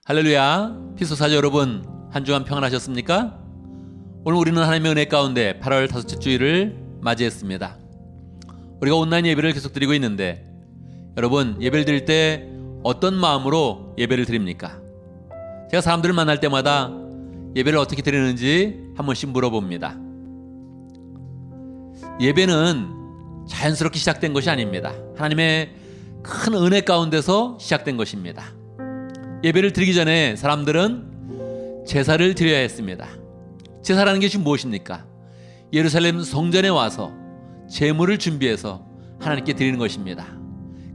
할렐루야, 피소사자 여러분, 한 주간 평안하셨습니까? 오늘 우리는 하나님의 은혜 가운데 8월 다섯째 주일을 맞이했습니다. 우리가 온라인 예배를 계속 드리고 있는데 여러분, 예배를 드릴 때 어떤 마음으로 예배를 드립니까? 제가 사람들을 만날 때마다 예배를 어떻게 드리는지 한 번씩 물어봅니다. 예배는 자연스럽게 시작된 것이 아닙니다. 하나님의 큰 은혜 가운데서 시작된 것입니다. 예배를 드리기 전에 사람들은 제사를 드려야 했습니다. 제사라는 것이 무엇입니까? 예루살렘 성전에 와서 제물을 준비해서 하나님께 드리는 것입니다.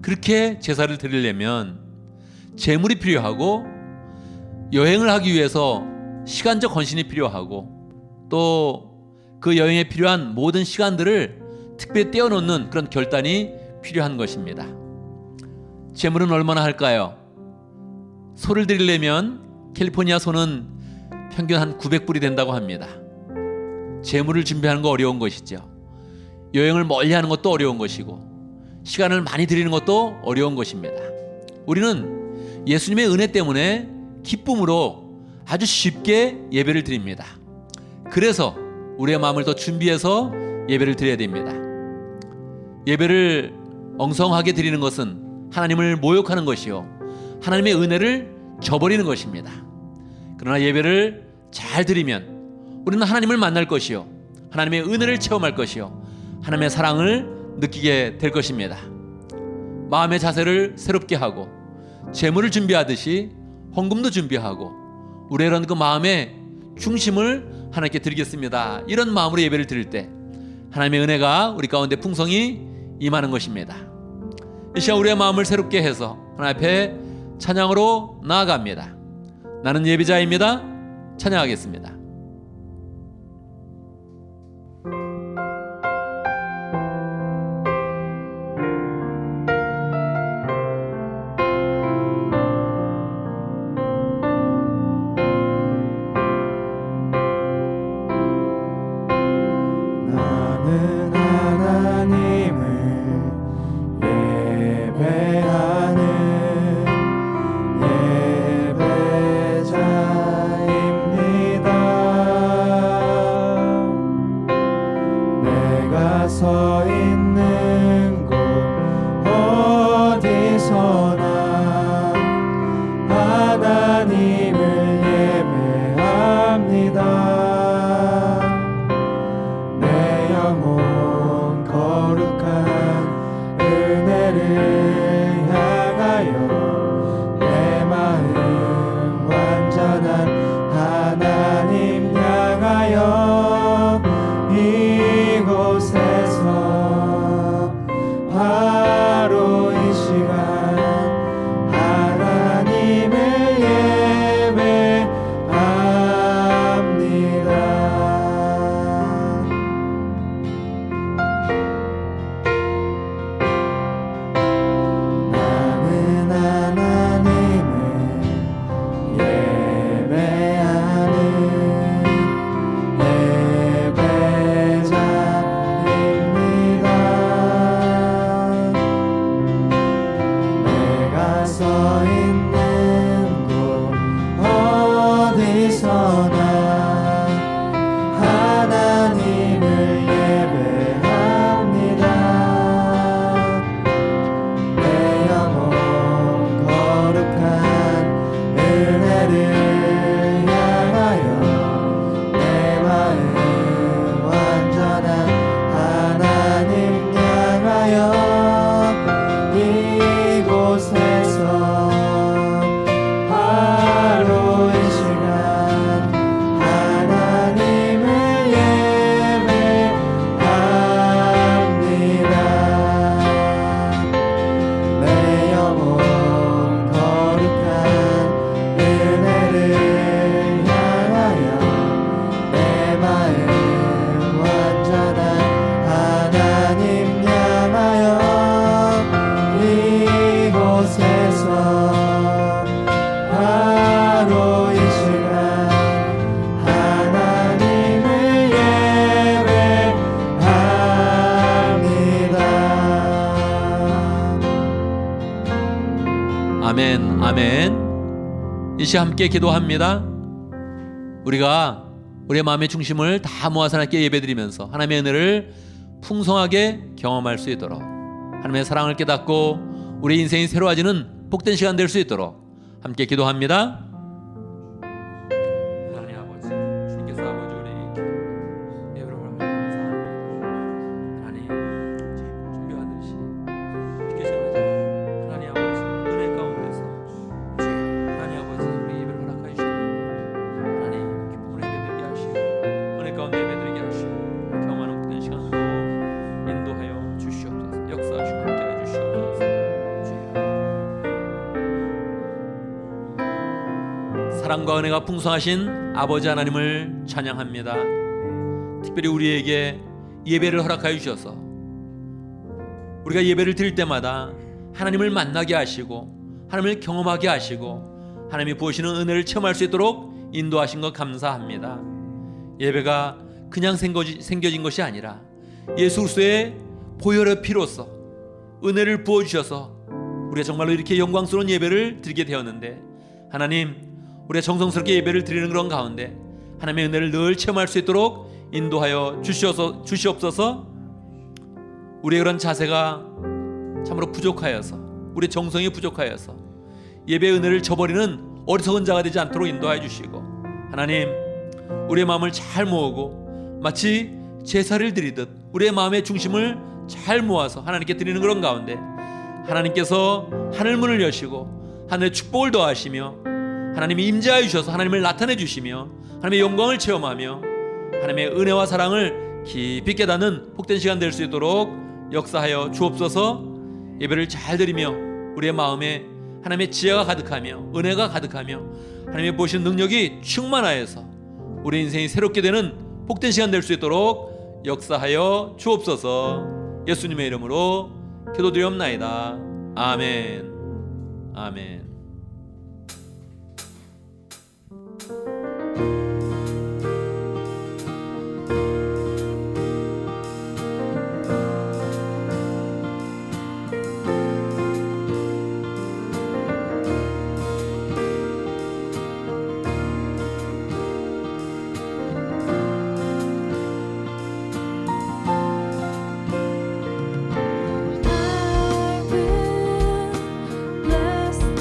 그렇게 제사를 드리려면 제물이 필요하고 여행을 하기 위해서 시간적 헌신이 필요하고 또 그 여행에 필요한 모든 시간들을 특별히 떼어놓는 그런 결단이 필요한 것입니다. 제물은 얼마나 할까요? 소를 드리려면 캘리포니아 소는 평균 한 900불이 된다고 합니다. 제물을 준비하는 거 어려운 것이죠. 여행을 멀리 하는 것도 어려운 것이고 시간을 많이 드리는 것도 어려운 것입니다. 우리는 예수님의 은혜 때문에 기쁨으로 아주 쉽게 예배를 드립니다. 그래서 우리의 마음을 더 준비해서 예배를 드려야 됩니다. 예배를 엉성하게 드리는 것은 하나님을 모욕하는 것이요, 하나님의 은혜를 저버리는 것입니다. 그러나 예배를 잘 드리면 우리는 하나님을 만날 것이요, 하나님의 은혜를 체험할 것이요, 하나님의 사랑을 느끼게 될 것입니다. 마음의 자세를 새롭게 하고 제물을 준비하듯이 헌금도 준비하고 우리의 그 마음의 중심을 하나님께 드리겠습니다. 이런 마음으로 예배를 드릴 때 하나님의 은혜가 우리 가운데 풍성히 임하는 것입니다. 이 시간 우리의 마음을 새롭게 해서 하나님 앞에 찬양으로 나아갑니다. 나는 예배자입니다. 찬양하겠습니다. 나는 하나님을 예배하는 예배자입니다. 이 시간 함께 기도합니다. 우리가 우리의 마음의 중심을 다 모아서 하나님께 예배드리면서 하나님의 은혜를 풍성하게 경험할 수 있도록, 하나님의 사랑을 깨닫고 우리 인생이 새로워지는 복된 시간 될 수 있도록 함께 기도합니다. 하나님 아버지, 주님께서 아버지 우리 예배를 감사합니다. 하나님 준비하듯이 주께서 하나님 아버지 은혜 가운데서 하나님 아버지 우리 예배를 허락하여 주시는데 하나님 기쁨을 예배드리게 하시고 은혜 가운데 예배드리게 하시고 경험하는 복된 시간으로 인도하여 주시옵소서. 역사하시고 함께하여 주시옵소서. 사랑과 은혜가 풍성하신 아버지 하나님을 찬양합니다. 특별히 우리에게 예배를 허락하여 주셔서 우리가 예배를 드릴 때마다 하나님을 만나게 하시고 하나님을 경험하게 하시고 하나님이 부으시는 은혜를 체험할 수 있도록 인도하신 것 감사합니다. 예배가 그냥 생겨진 것이 아니라 예수 그리스도의 보혈의 피로써 은혜를 부어주셔서 우리가 정말로 이렇게 영광스러운 예배를 드리게 되었는데, 하나님 우리가 정성스럽게 예배를 드리는 그런 가운데 하나님의 은혜를 늘 체험할 수 있도록 인도하여 주시옵소서. 우리의 그런 자세가 참으로 부족하여서, 우리 정성이 부족하여서 예배의 은혜를 저버리는 어리석은 자가 되지 않도록 인도하여 주시고, 하나님 우리의 마음을 잘 모으고 마치 제사를 드리듯 우리의 마음의 중심을 잘 모아서 하나님께 드리는 그런 가운데 하나님께서 하늘문을 여시고 하늘의 축복을 더하시며 하나님이 임재하여 주셔서 하나님을 나타내 주시며 하나님의 영광을 체험하며 하나님의 은혜와 사랑을 깊이 깨닫는 복된 시간 될 수 있도록 역사하여 주옵소서. 예배를 잘 드리며 우리의 마음에 하나님의 지혜가 가득하며 은혜가 가득하며 하나님의 보시는 능력이 충만하여서 우리 인생이 새롭게 되는 복된 시간 될 수 있도록 역사하여 주옵소서. 예수님의 이름으로 기도드리옵나이다. 아멘. 아멘. Bless the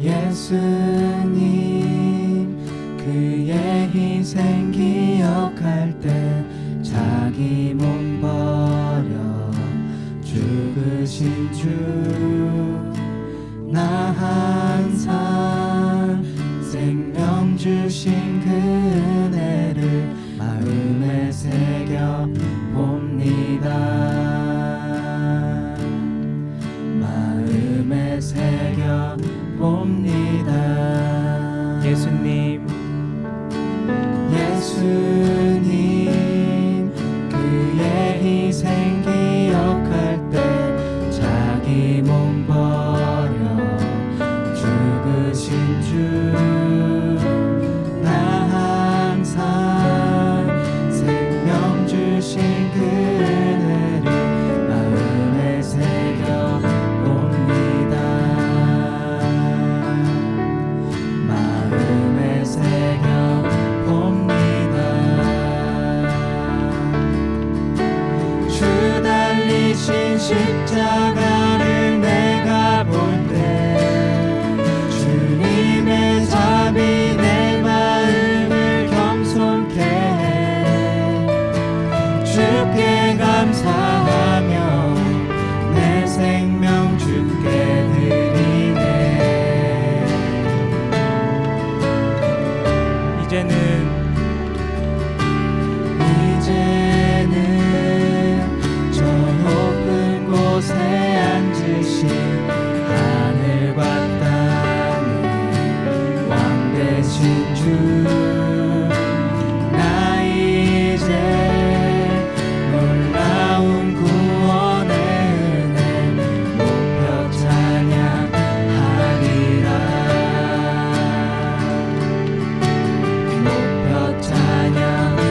예수님 그의 희생 기억할 때 자기 몸 버려 죽으신 주 나 항상 생명 주신 그 은혜를 마음에 새겨 봅니다. 마음에 새겨 봅니다. 예수님 그의 희생 기억할 때 자기 몸 버려 죽으신 주 나 항상 생명 주신 그 은혜를 마음에 새겨 봅니다. 마음에 새겨 봅니다. 주 달리신 십자가를 내가 볼 때 주님의 자비 내 마음을 겸손케 해 주께 감사하며 내 생명 주께 드리네. 이제는 저 높은 곳에 앉으신 하늘과 땅의 왕 되신 주 나 이제 놀라운 구원의 은혜 높여 찬양하리라. 높여 찬양하리라.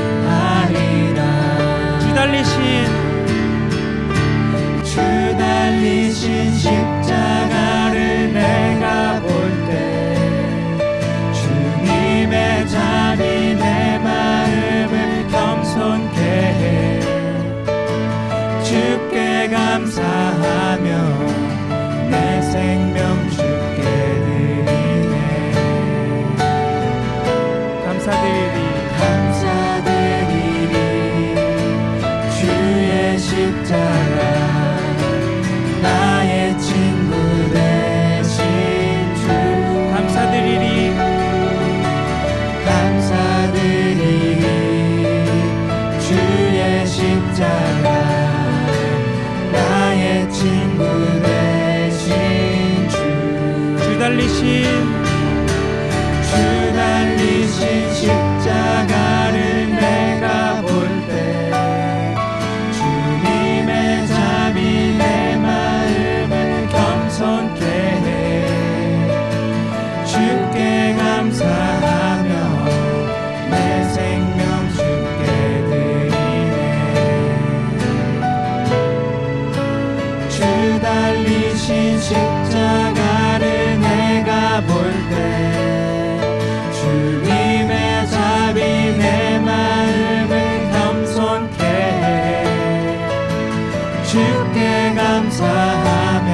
주 달리신 십자가를 내가 볼 때 주님의 자비 내 마음을 겸손케 해 주께 감사하며 내 생명 주께 드리네. 감사드리리 주의 십자가 나의 친구 되신 주 감사드리리 주의 십자가 나의 친구 되신 주 달리신 십자가를 내가 볼 때 주님의 자비 내 마음을 겸손케 해 주께 감사하며 내 생명 주께 드리네. 주 달리신 십자가를 내가 볼 때 주님의 자비 내 마음을 겸손케 해 주께 감사하며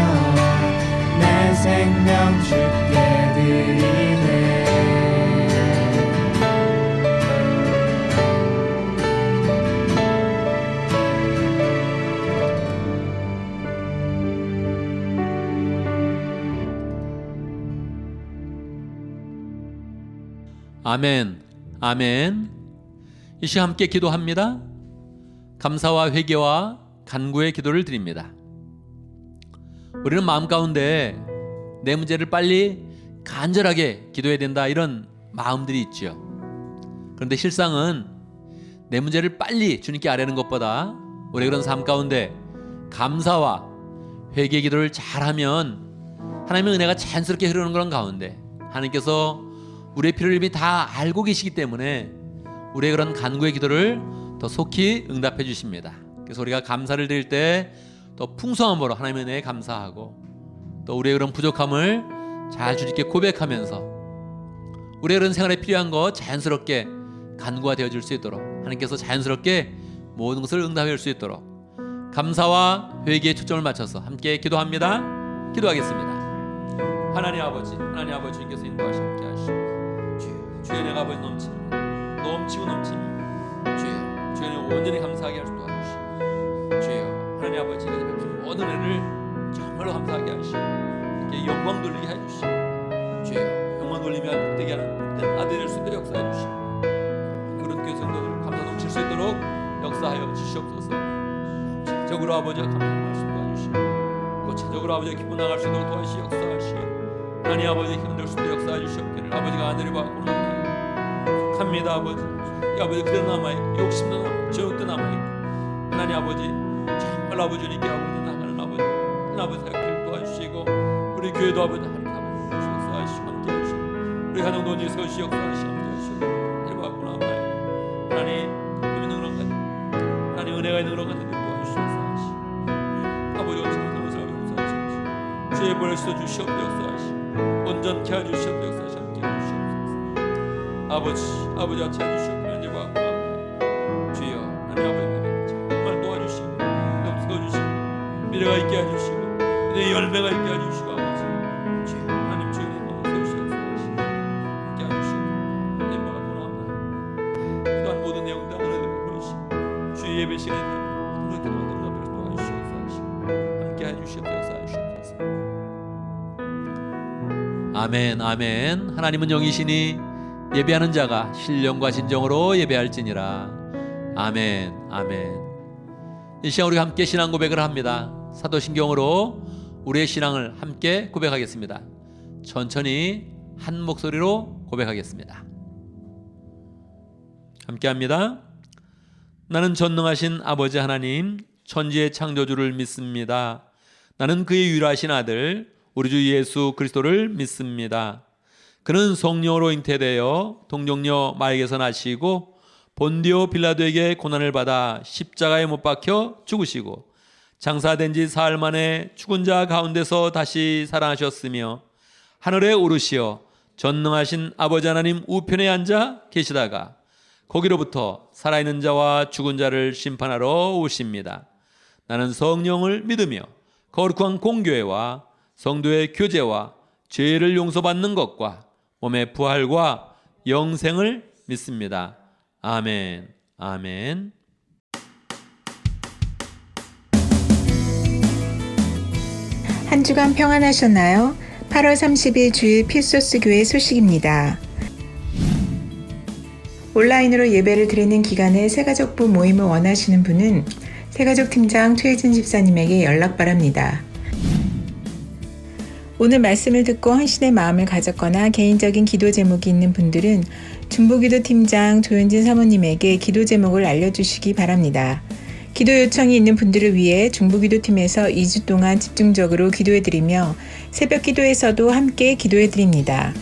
내 생명 주께 드리네. 아멘, 아멘. 이 시간 함께 기도합니다. 감사와 회개와 간구의 기도를 드립니다. 우리는 마음 가운데 내 문제를 빨리 간절하게 기도해야 된다 이런 마음들이 있죠. 그런데 실상은 내 문제를 빨리 주님께 아뢰는 것보다 우리 그런 삶 가운데 감사와 회개 기도를 잘하면 하나님의 은혜가 자연스럽게 흐르는 그런 가운데 하나님께서 우리의 필요를 이미 다 알고 계시기 때문에 우리의 그런 간구의 기도를 더 속히 응답해 주십니다. 그래서 우리가 감사를 드릴 때 더 풍성함으로 하나님의 은혜에 감사하고 또 우리의 그런 부족함을 잘 주님께 고백하면서 우리의 그런 생활에 필요한 것 자연스럽게 간구가 되어질 수 있도록 하나님께서 자연스럽게 모든 것을 응답해 줄 수 있도록 감사와 회개에 초점을 맞춰서 함께 기도합니다. 기도하겠습니다. 하나님 아버지 주님께서 인도하시고 함께 하시고 주여 내가 아버지 넘칩니다. 넘치고 넘칩니다. 주여 내 온전히 감사하게 할 수 도와주시고 주여 하나님 아버지 이것을 베푸신 모든 은혜를 정말로 감사하게 하시고 이렇게 영광 돌리게 해주시고 주여 영광 돌리며 되게 하는 아들이 될 수 있도록 역사해 주시고 그런 교회 성도들 감사 넘칠 수 있도록 역사하여 주시옵소서. 적으로 아버지가 감사할 수 도와주시고 구체적으로 아버지가 기뻐 나갈 수 있도록 도와주시 역사하시고 하나님 아버지 힘들 수 있도록 역사해 주시옵기를 아버지가 아들이 받고 나옵니다. 합니다 아버지. 이 아버지 그대로 남아있고 욕심도 남아있고 저욕도 남아있고 하나님 아버지 정말 아버지님께 아버지 나가는 아버지 아버지 사역을 도와주시고 우리 교회도 아버지 하나님 아버지 역사하시고 함께 하시고 우리 가정도 언제 서시 역사하시고 함께 하시고 이를 받고 나옵니다. 하나님 믿는 그런 것 하나님 은혜가 있는 그런 것들 도와주시고 역사하시고 아버지 원치 못한 것을 역사하시고 주의 벌을 쏟아주시옵소서 역사하시고 온전케 해주시옵소서 역사하시고 함께 해주시옵소서. 아버지와 채워주시옵소서. 이를 받고 나옵니다. 주여 하나님 아버지 정말 도와주시고 넘겨주시고 미래가 있게 해주시고 내 열매가 있게 해주시고 아버지 주여 하나님 주의 몸을 세우시고 역사하시고 함께 해주시고 이를 받고 나옵니다. 또한 모든 내용 다 은혜를 베푸시고 주의 예배 시간에 모든 것들을 도와주시고 역사하시고 함께 해주시옵소서 역사하시옵소서. 아멘 아멘. 하나님은 영이시니 예배하는 자가 신령과 진정으로 예배할지니라. 아멘 아멘. 이 시간 우리가 함께 신앙 고백을 합니다. 사도신경으로 우리의 신앙을 함께 고백하겠습니다. 천천히 한 목소리로 고백하겠습니다. 함께 합니다. 나는 전능하신 아버지 하나님 천지의 창조주를 믿습니다. 나는 그의 유일하신 아들 우리 주 예수 그리스도를 믿습니다. 그는 성령으로 잉태되어 동정녀 마리아에게서 나시고 본디오 빌라도에게 고난을 받아 십자가에 못 박혀 죽으시고 장사된 지 사흘 만에 죽은 자 가운데서 다시 살아나셨으며 하늘에 오르시어 전능하신 아버지 하나님 우편에 앉아 계시다가 거기로부터 살아있는 자와 죽은 자를 심판하러 오십니다. 나는 성령을 믿으며 거룩한 공교회와 성도의 교제와 죄를 용서받는 것과 몸의 부활과 영생을 믿습니다. 아멘 아멘. 한 주간 평안하셨나요? 8월 30일 주일 필소스 교회 소식입니다. 온라인으로 예배를 드리는 기간에 새가족부 모임을 원하시는 분은 새가족팀장 최혜진 집사님에게 연락 바랍니다. 오늘 말씀을 듣고 헌신의 마음을 가졌거나 개인적인 기도 제목이 있는 분들은 중보기도팀장 조윤진 사모님에게 기도 제목을 알려주시기 바랍니다. 기도 요청이 있는 분들을 위해 중보기도팀에서 2주 동안 집중적으로 기도해드리며 새벽 기도에서도 함께 기도해드립니다.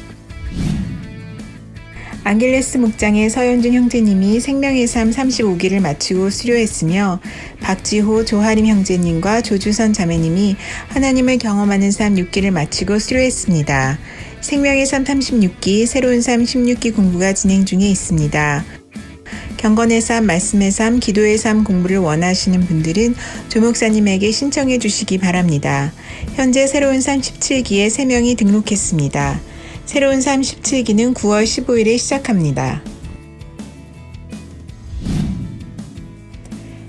앙겔레스 목장의 서현준 형제님이 생명의 삶 35기를 마치고 수료했으며 박지호, 조하림 형제님과 조주선 자매님이 하나님을 경험하는 삶 6기를 마치고 수료했습니다. 생명의 삶 36기, 새로운 삶 16기 공부가 진행 중에 있습니다. 경건의 삶, 말씀의 삶, 기도의 삶 공부를 원하시는 분들은 조 목사님에게 신청해 주시기 바랍니다. 현재 새로운 삶 17기에 3명이 등록했습니다. 새로운 삶 17기는 9월 15일에 시작합니다.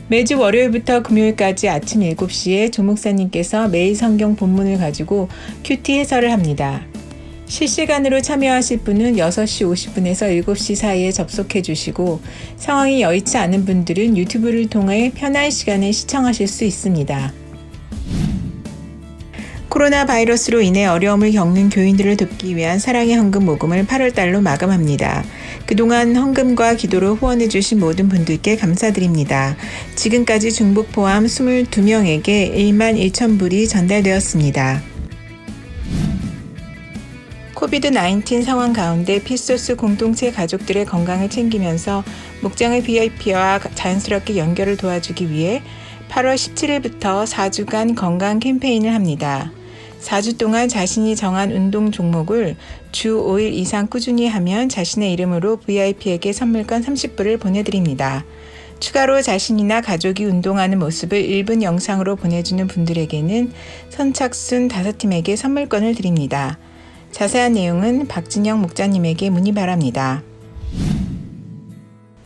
매주 월요일부터 금요일까지 아침 7시에 조 목사님께서 매일 성경 본문을 가지고 큐티 해설을 합니다. 실시간으로 참여하실 분은 6시 50분에서 7시 사이에 접속해 주시고 상황이 여의치 않은 분들은 유튜브를 통해 편한 시간에 시청하실 수 있습니다. 코로나 바이러스로 인해 어려움을 겪는 교인들을 돕기 위한 사랑의 헌금 모금을 8월달로 마감합니다. 그동안 헌금과 기도로 후원해 주신 모든 분들께 감사드립니다. 지금까지 중복 포함 22명에게 11,000불이 전달되었습니다. 코비드-19 상황 가운데 필소스 공동체 가족들의 건강을 챙기면서 목장의 VIP와 자연스럽게 연결을 도와주기 위해 8월 17일부터 4주간 건강 캠페인을 합니다. 4주 동안 자신이 정한 운동 종목을 주 5일 이상 꾸준히 하면 자신의 이름으로 VIP에게 선물권 30불을 보내드립니다. 추가로 자신이나 가족이 운동하는 모습을 1분 영상으로 보내주는 분들에게는 선착순 5팀에게 선물권을 드립니다. 자세한 내용은 박진영 목자님에게 문의 바랍니다.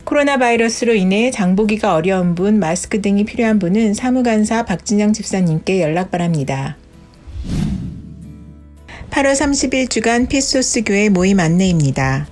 코로나 바이러스로 인해 장보기가 어려운 분, 마스크 등이 필요한 분은 사무간사 박진영 집사님께 연락 바랍니다. 8월 30일 주간 피소스 교회 모임 안내입니다.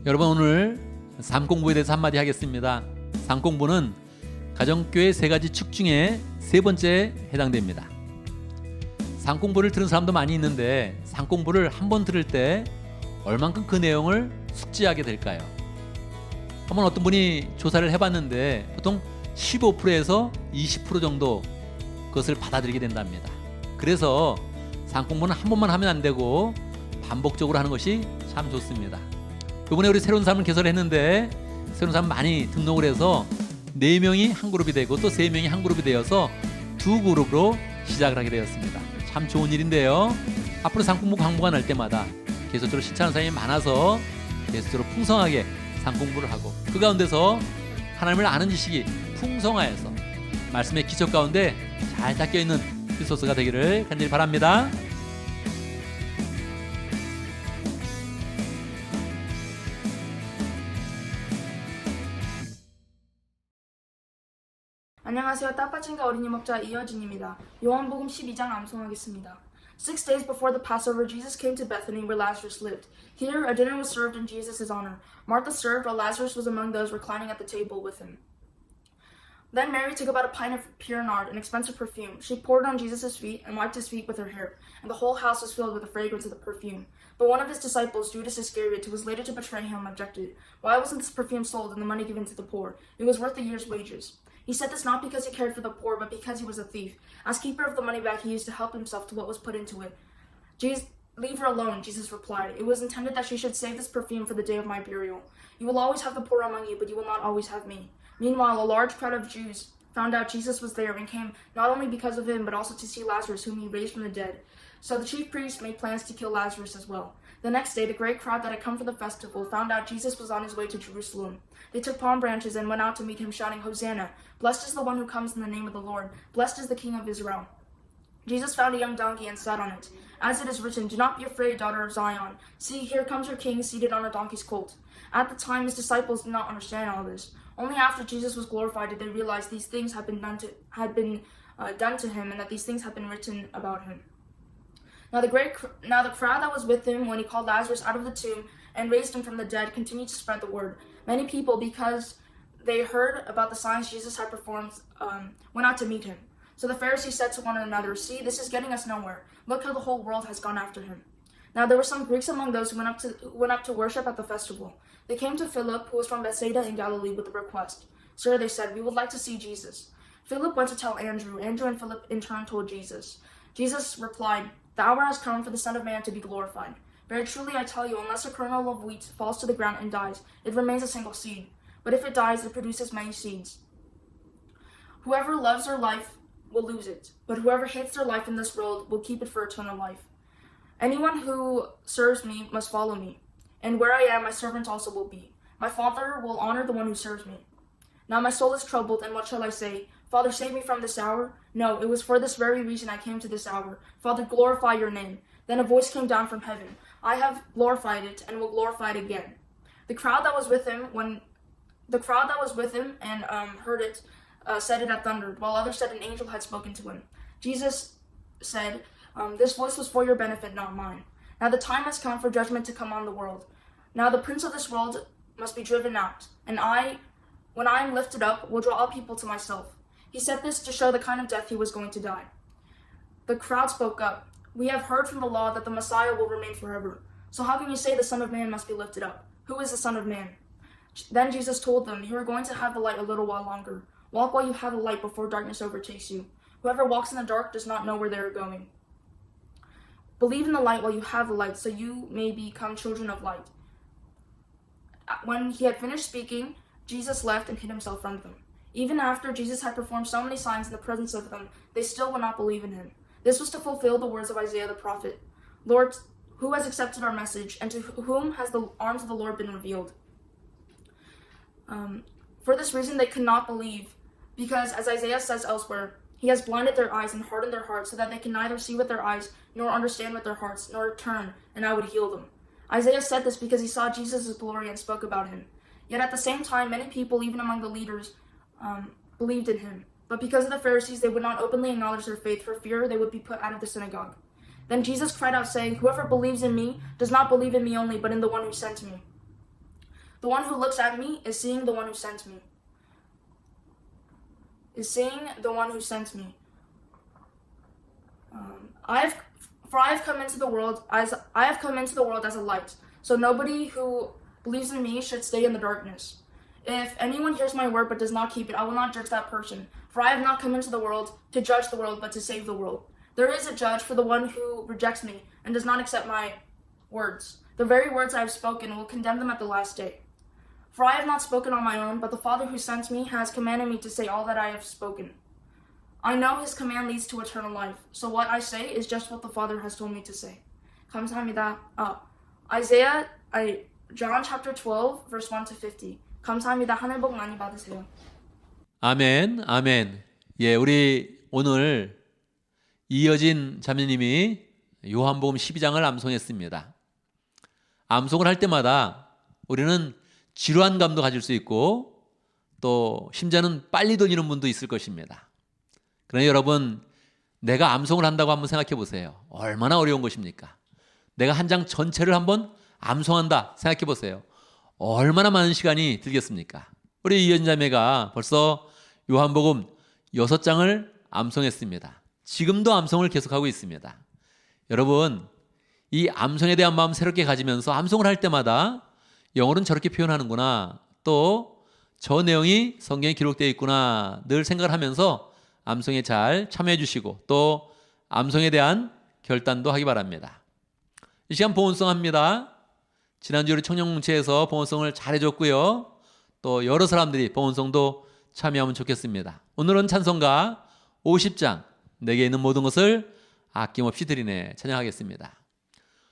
여러분, 오늘 삶 공부에 대해서 한마디 하겠습니다. 삶 공부는 가정교회 세 가지 축 중에 세 번째에 해당됩니다. 삶 공부를 들은 사람도 많이 있는데 삶 공부를 한 번 들을 때 얼만큼 그 내용을 숙지하게 될까요? 한번 어떤 분이 조사를 해봤는데 보통 15%에서 20% 정도 그것을 받아들이게 된답니다. 그래서 삶 공부는 한 번만 하면 안 되고 반복적으로 하는 것이 참 좋습니다. 이번에 우리 새로운 삶을 개설했는데 새로운 삶 많이 등록을 해서 4명이 한 그룹이 되고 또 3명이 한 그룹이 되어서 2그룹으로 시작을 하게 되었습니다. 참 좋은 일인데요. 앞으로 상공부 광고가 날 때마다 계속적으로 신청하는 사람이 많아서 계속적으로 풍성하게 상공부를 하고 그 가운데서 하나님을 아는 지식이 풍성하여서 말씀의 기초 가운데 잘 닦여있는 필소스가 되기를 간절히 바랍니다. 안녕하세요. 따빠친가 어린이 목자 이여진입니다. 요한복음 12장 암송하겠습니다. 6 days before the Passover, Jesus came to Bethany where Lazarus lived. Here, a dinner was served in Jesus' honor. Martha served while Lazarus was among those reclining at the table with him. Then Mary took about a pint of pure nard, an expensive perfume. She poured it on Jesus' feet and wiped his feet with her hair, and the whole house was filled with the fragrance of the perfume. But one of his disciples, Judas Iscariot, who was later to betray him, objected. Why wasn't this perfume sold and the money given to the poor? It was worth a year's wages. He said this not because he cared for the poor, but because he was a thief. As keeper of the money bag, he used to help himself to what was put into it. Leave her alone, Jesus replied. It was intended that she should save this perfume for the day of my burial. You will always have the poor among you, but you will not always have me. Meanwhile, a large crowd of Jews found out Jesus was there and came not only because of him, but also to see Lazarus, whom he raised from the dead. So the chief priests made plans to kill Lazarus as well. The next day, the great crowd that had come for the festival found out Jesus was on his way to Jerusalem. They took palm branches and went out to meet him, shouting, Hosanna! Blessed is the one who comes in the name of the Lord. Blessed is the King of Israel. Jesus found a young donkey and sat on it. As it is written, Do not be afraid, daughter of Zion. See, here comes your king seated on a donkey's colt. At the time, his disciples did not understand all this. Only after Jesus was glorified did they realize these things had been done to him, and that these things had been written about him. Now the crowd that was with him when he called Lazarus out of the tomb and raised him from the dead continued to spread the word. Many people, because they heard about the signs Jesus had performed, went out to meet him. So the Pharisees said to one another, See, this is getting us nowhere. Look how the whole world has gone after him. Now there were some Greeks among those who went up to worship at the festival. They came to Philip, who was from Bethsaida in Galilee, with the request. Sir, they said, we would like to see Jesus. Philip went to tell Andrew. Andrew and Philip in turn told Jesus. Jesus replied, The hour has come for the Son of Man to be glorified. Very truly I tell you, unless a kernel of wheat falls to the ground and dies, it remains a single seed. But if it dies, it produces many seeds. Whoever loves their life will lose it, but whoever hates their life in this world will keep it for eternal life. Anyone who serves me must follow me, and where I am, my servant also will be. My Father will honor the one who serves me. Now my soul is troubled, and what shall I say? Father, save me from this hour? No, it was for this very reason I came to this hour. Father, glorify your name. Then a voice came down from heaven. I have glorified it, and will glorify it again. The crowd that was with him and heard it said it had thundered, while others said an angel had spoken to him. Jesus said, this voice was for your benefit, not mine. Now the time has come for judgment to come on the world. Now the prince of this world must be driven out, and I, when I am lifted up, will draw all people to myself. He said this to show the kind of death he was going to die. The crowd spoke up. We have heard from the law that the Messiah will remain forever. So how can you say the Son of Man must be lifted up? Who is the Son of Man? Then Jesus told them, you are going to have the light a little while longer. Walk while you have the light before darkness overtakes you. Whoever walks in the dark does not know where they are going. Believe in the light while you have the light, so you may become children of light. When he had finished speaking, Jesus left and hid himself from them. Even after Jesus had performed so many signs in the presence of them, they still would not believe in him. This was to fulfill the words of Isaiah the prophet. Lord, who has accepted our message, and to whom has the arms of the Lord been revealed? For this reason they could not believe, because, as Isaiah says elsewhere, he has blinded their eyes and hardened their hearts, so that they can neither see with their eyes, nor understand with their hearts, nor turn, and I would heal them. Isaiah said this because he saw Jesus' glory and spoke about him. Yet at the same time, many people, even among the leaders, believed in him. But because of the Pharisees, they would not openly acknowledge their faith for fear they would be put out of the synagogue. Then Jesus cried out, saying, whoever believes in me does not believe in me only, but in the one who sent me. The one who looks at me is seeing the one who sent me. I have come into the world as a light, so nobody who believes in me should stay in the darkness. If anyone hears my word but does not keep it, I will not judge that person. For I have not come into the world to judge the world, but to save the world. There is a judge for the one who rejects me and does not accept my words. The very words I have spoken will condemn them at the last day. For I have not spoken on my own, but the Father who sent me has commanded me to say all that I have spoken. I know his command leads to eternal life, so what I say is just what the Father has told me to say. 감사합니다. John chapter 12, verse 1 to 50. 감사합니다. 하늘 복 많이 받으세요. 아멘, 아멘. 예, 우리 오늘 이여진 자매님이 요한복음 12장을 암송했습니다. 암송을 할 때마다 우리는 지루한 감도 가질 수 있고 또 심지어는 빨리 돌리는 분도 있을 것입니다. 그러나 여러분, 내가 암송을 한다고 한번 생각해 보세요. 얼마나 어려운 것입니까? 내가 한 장 전체를 한번 암송한다 생각해 보세요. 얼마나 많은 시간이 들겠습니까? 우리 이여진 자매가 벌써 요한복음 6장을 암송했습니다. 지금도 암송을 계속하고 있습니다. 여러분, 이 암송에 대한 마음 새롭게 가지면서 암송을 할 때마다 영어로는 저렇게 표현하는구나, 또 저 내용이 성경에 기록되어 있구나 늘 생각을 하면서 암송에 잘 참여해 주시고 또 암송에 대한 결단도 하기 바랍니다. 이 시간 보온송 합니다. 지난주 우리 청년공동체에서 보온송을 잘 해줬고요. 또 여러 사람들이 보온송도 참여하면 좋겠습니다. 오늘은 찬송가 50장 내게 있는 모든 것을 아낌없이 드리네 찬양하겠습니다.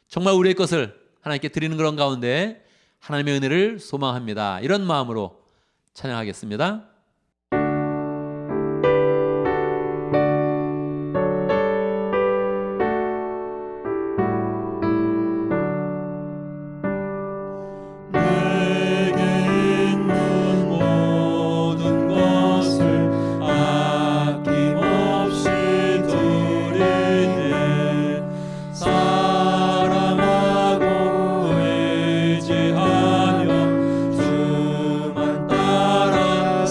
정말 우리의 것을 하나님께 드리는 그런 가운데 하나님의 은혜를 소망합니다. 이런 마음으로 찬양하겠습니다. 사랑하고 의지하며 주만 따라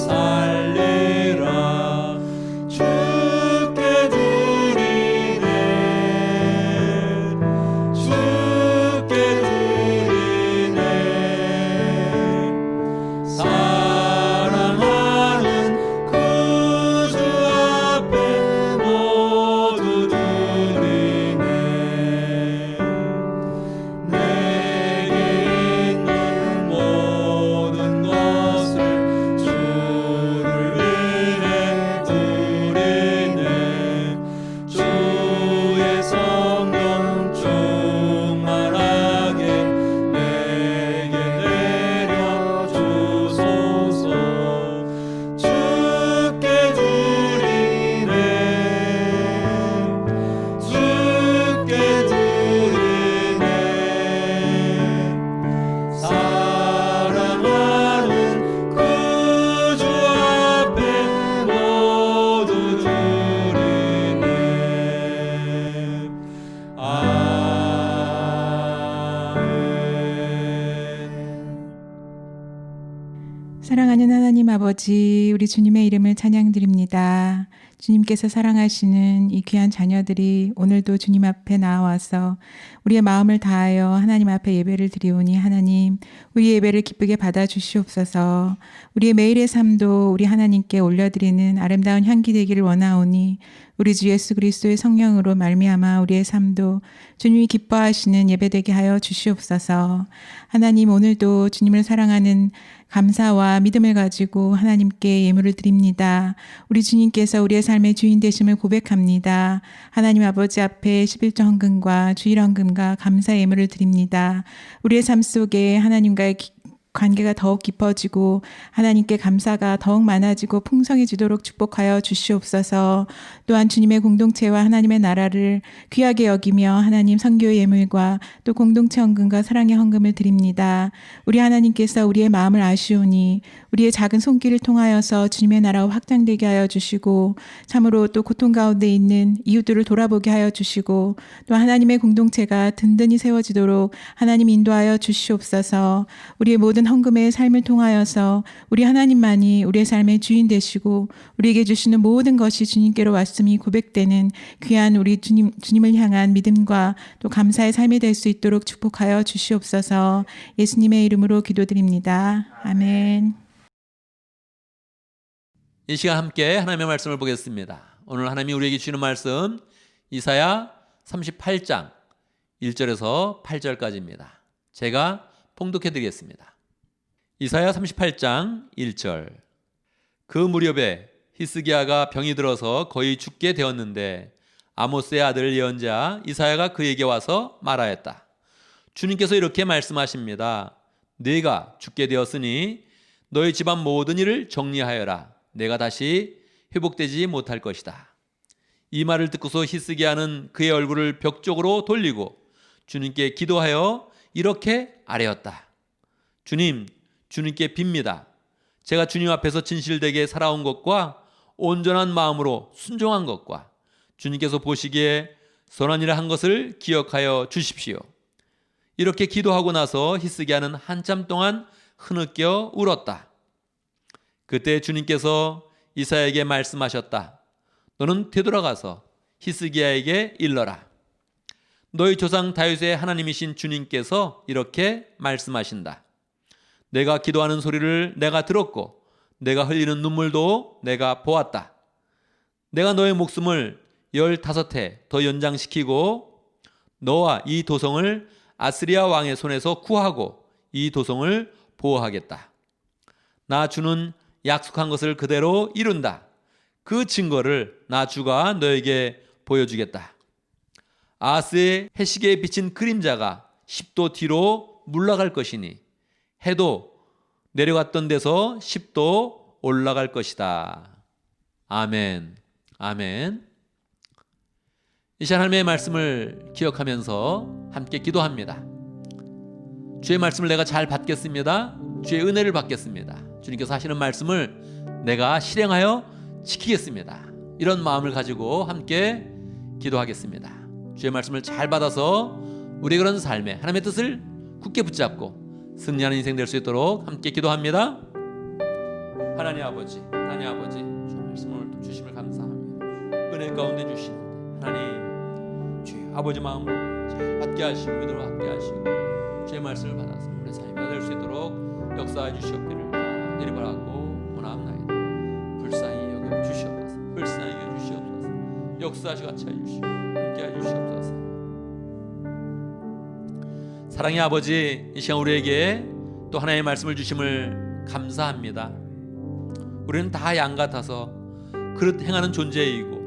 사랑하는 하나님 아버지, 우리 주님의 이름을 찬양드립니다. 주님께서 사랑하시는 이 귀한 자녀들이 오늘도 주님 앞에 나와서 우리의 마음을 다하여 하나님 앞에 예배를 드리오니 하나님, 우리 예배를 기쁘게 받아주시옵소서. 우리의 매일의 삶도 우리 하나님께 올려드리는 아름다운 향기 되기를 원하오니 우리 주 예수 그리스도의 성령으로 말미암아 우리의 삶도 주님이 기뻐하시는 예배되게 하여 주시옵소서. 하나님, 오늘도 주님을 사랑하는 감사와 믿음을 가지고 하나님께 예물을 드립니다. 우리 주님께서 우리의 삶의 주인 되심을 고백합니다. 하나님 아버지 앞에 11조 헌금과 주일 헌금과 감사 예물을 드립니다. 우리의 삶 속에 하나님과의 관계가 더욱 깊어지고 하나님께 감사가 더욱 많아지고 풍성해지도록 축복하여 주시옵소서. 또한 주님의 공동체와 하나님의 나라를 귀하게 여기며 하나님 선교의 예물과 또 공동체 헌금과 사랑의 헌금을 드립니다. 우리 하나님께서 우리의 마음을 아시오니 우리의 작은 손길을 통하여서 주님의 나라가 확장되게 하여 주시고 참으로 또 고통 가운데 있는 이웃들을 돌아보게 하여 주시고 또 하나님의 공동체가 든든히 세워지도록 하나님 인도하여 주시옵소서. 우리의 모든 헌금의 삶을 통하여서 우리 하나님만이 우리의 삶의 주인 되시고 우리에게 주시는 모든 것이 주님께로 왔음이 고백되는 귀한 우리 주님을 향한 믿음과 또 감사의 삶이 될 수 있도록 축복하여 주시옵소서. 예수님의 이름으로 기도드립니다. 아멘. 이 시간 함께 하나님의 말씀을 보겠습니다. 오늘 하나님이 우리에게 주시는 말씀 이사야 38장 1절에서 8절까지입니다. 제가 봉독해 드리겠습니다. 이사야 38장 1절. 그 무렵에 히스기야가 병이 들어서 거의 죽게 되었는데 아모스의 아들 예언자 이사야가 그에게 와서 말하였다. 주님께서 이렇게 말씀하십니다. 네가 죽게 되었으니 너희 집안 모든 일을 정리하여라. 내가 다시 회복되지 못할 것이다. 이 말을 듣고서 히스기야는 그의 얼굴을 벽 쪽으로 돌리고 주님께 기도하여 이렇게 아뢰었다. 주님께 빕니다. 제가 주님 앞에서 진실되게 살아온 것과 온전한 마음으로 순종한 것과 주님께서 보시기에 선한 일을 한 것을 기억하여 주십시오. 이렇게 기도하고 나서 히스기야는 한참 동안 흐느껴 울었다. 그때 주님께서 이사야에게 말씀하셨다. 너는 되돌아가서 히스기야에게 일러라. 너희 조상 다윗의 하나님이신 주님께서 이렇게 말씀하신다. 내가 기도하는 소리를 내가 들었고 내가 흘리는 눈물도 내가 보았다. 내가 너의 목숨을 15해 더 연장시키고 너와 이 도성을 아스리야 왕의 손에서 구하고 이 도성을 보호하겠다. 나 주는 약속한 것을 그대로 이룬다. 그 증거를 나 주가 너에게 보여주겠다. 아하스의 해시계에 비친 그림자가 10도 뒤로 물러갈 것이니 해도 내려갔던 데서 10도 올라갈 것이다. 아멘. 아멘. 이 시간 하나님의 말씀을 기억하면서 함께 기도합니다. 주의 말씀을 내가 잘 받겠습니다. 주의 은혜를 받겠습니다. 주님께서 하시는 말씀을 내가 실행하여 지키겠습니다. 이런 마음을 가지고 함께 기도하겠습니다. 주의 말씀을 잘 받아서 우리 그런 삶에 하나님의 뜻을 굳게 붙잡고 승리하는 인생 될 수 있도록 함께 기도합니다. 하나님 아버지, 주의 말씀을 주심을 감사합니다. 은혜 가운데 주시는데 하나님 주의 아버지 마음으로 잘 받게 하시고 믿음을 받게 하시고 주의 말씀을 받아서 우리 삶이 될 수 있도록 역사해 주시옵기를 간절히 바라고 원하옵나이다. 불쌍히 여겨 주시옵소서. 불쌍히 여겨 주시옵소서. 역사하시고 같이 해주시고 함께 해주시옵소서. 사랑의 아버지, 이 시간 우리에게 또 하나님의 말씀을 주심을 감사합니다. 우리는 다 양 같아서 그릇 행하는 존재이고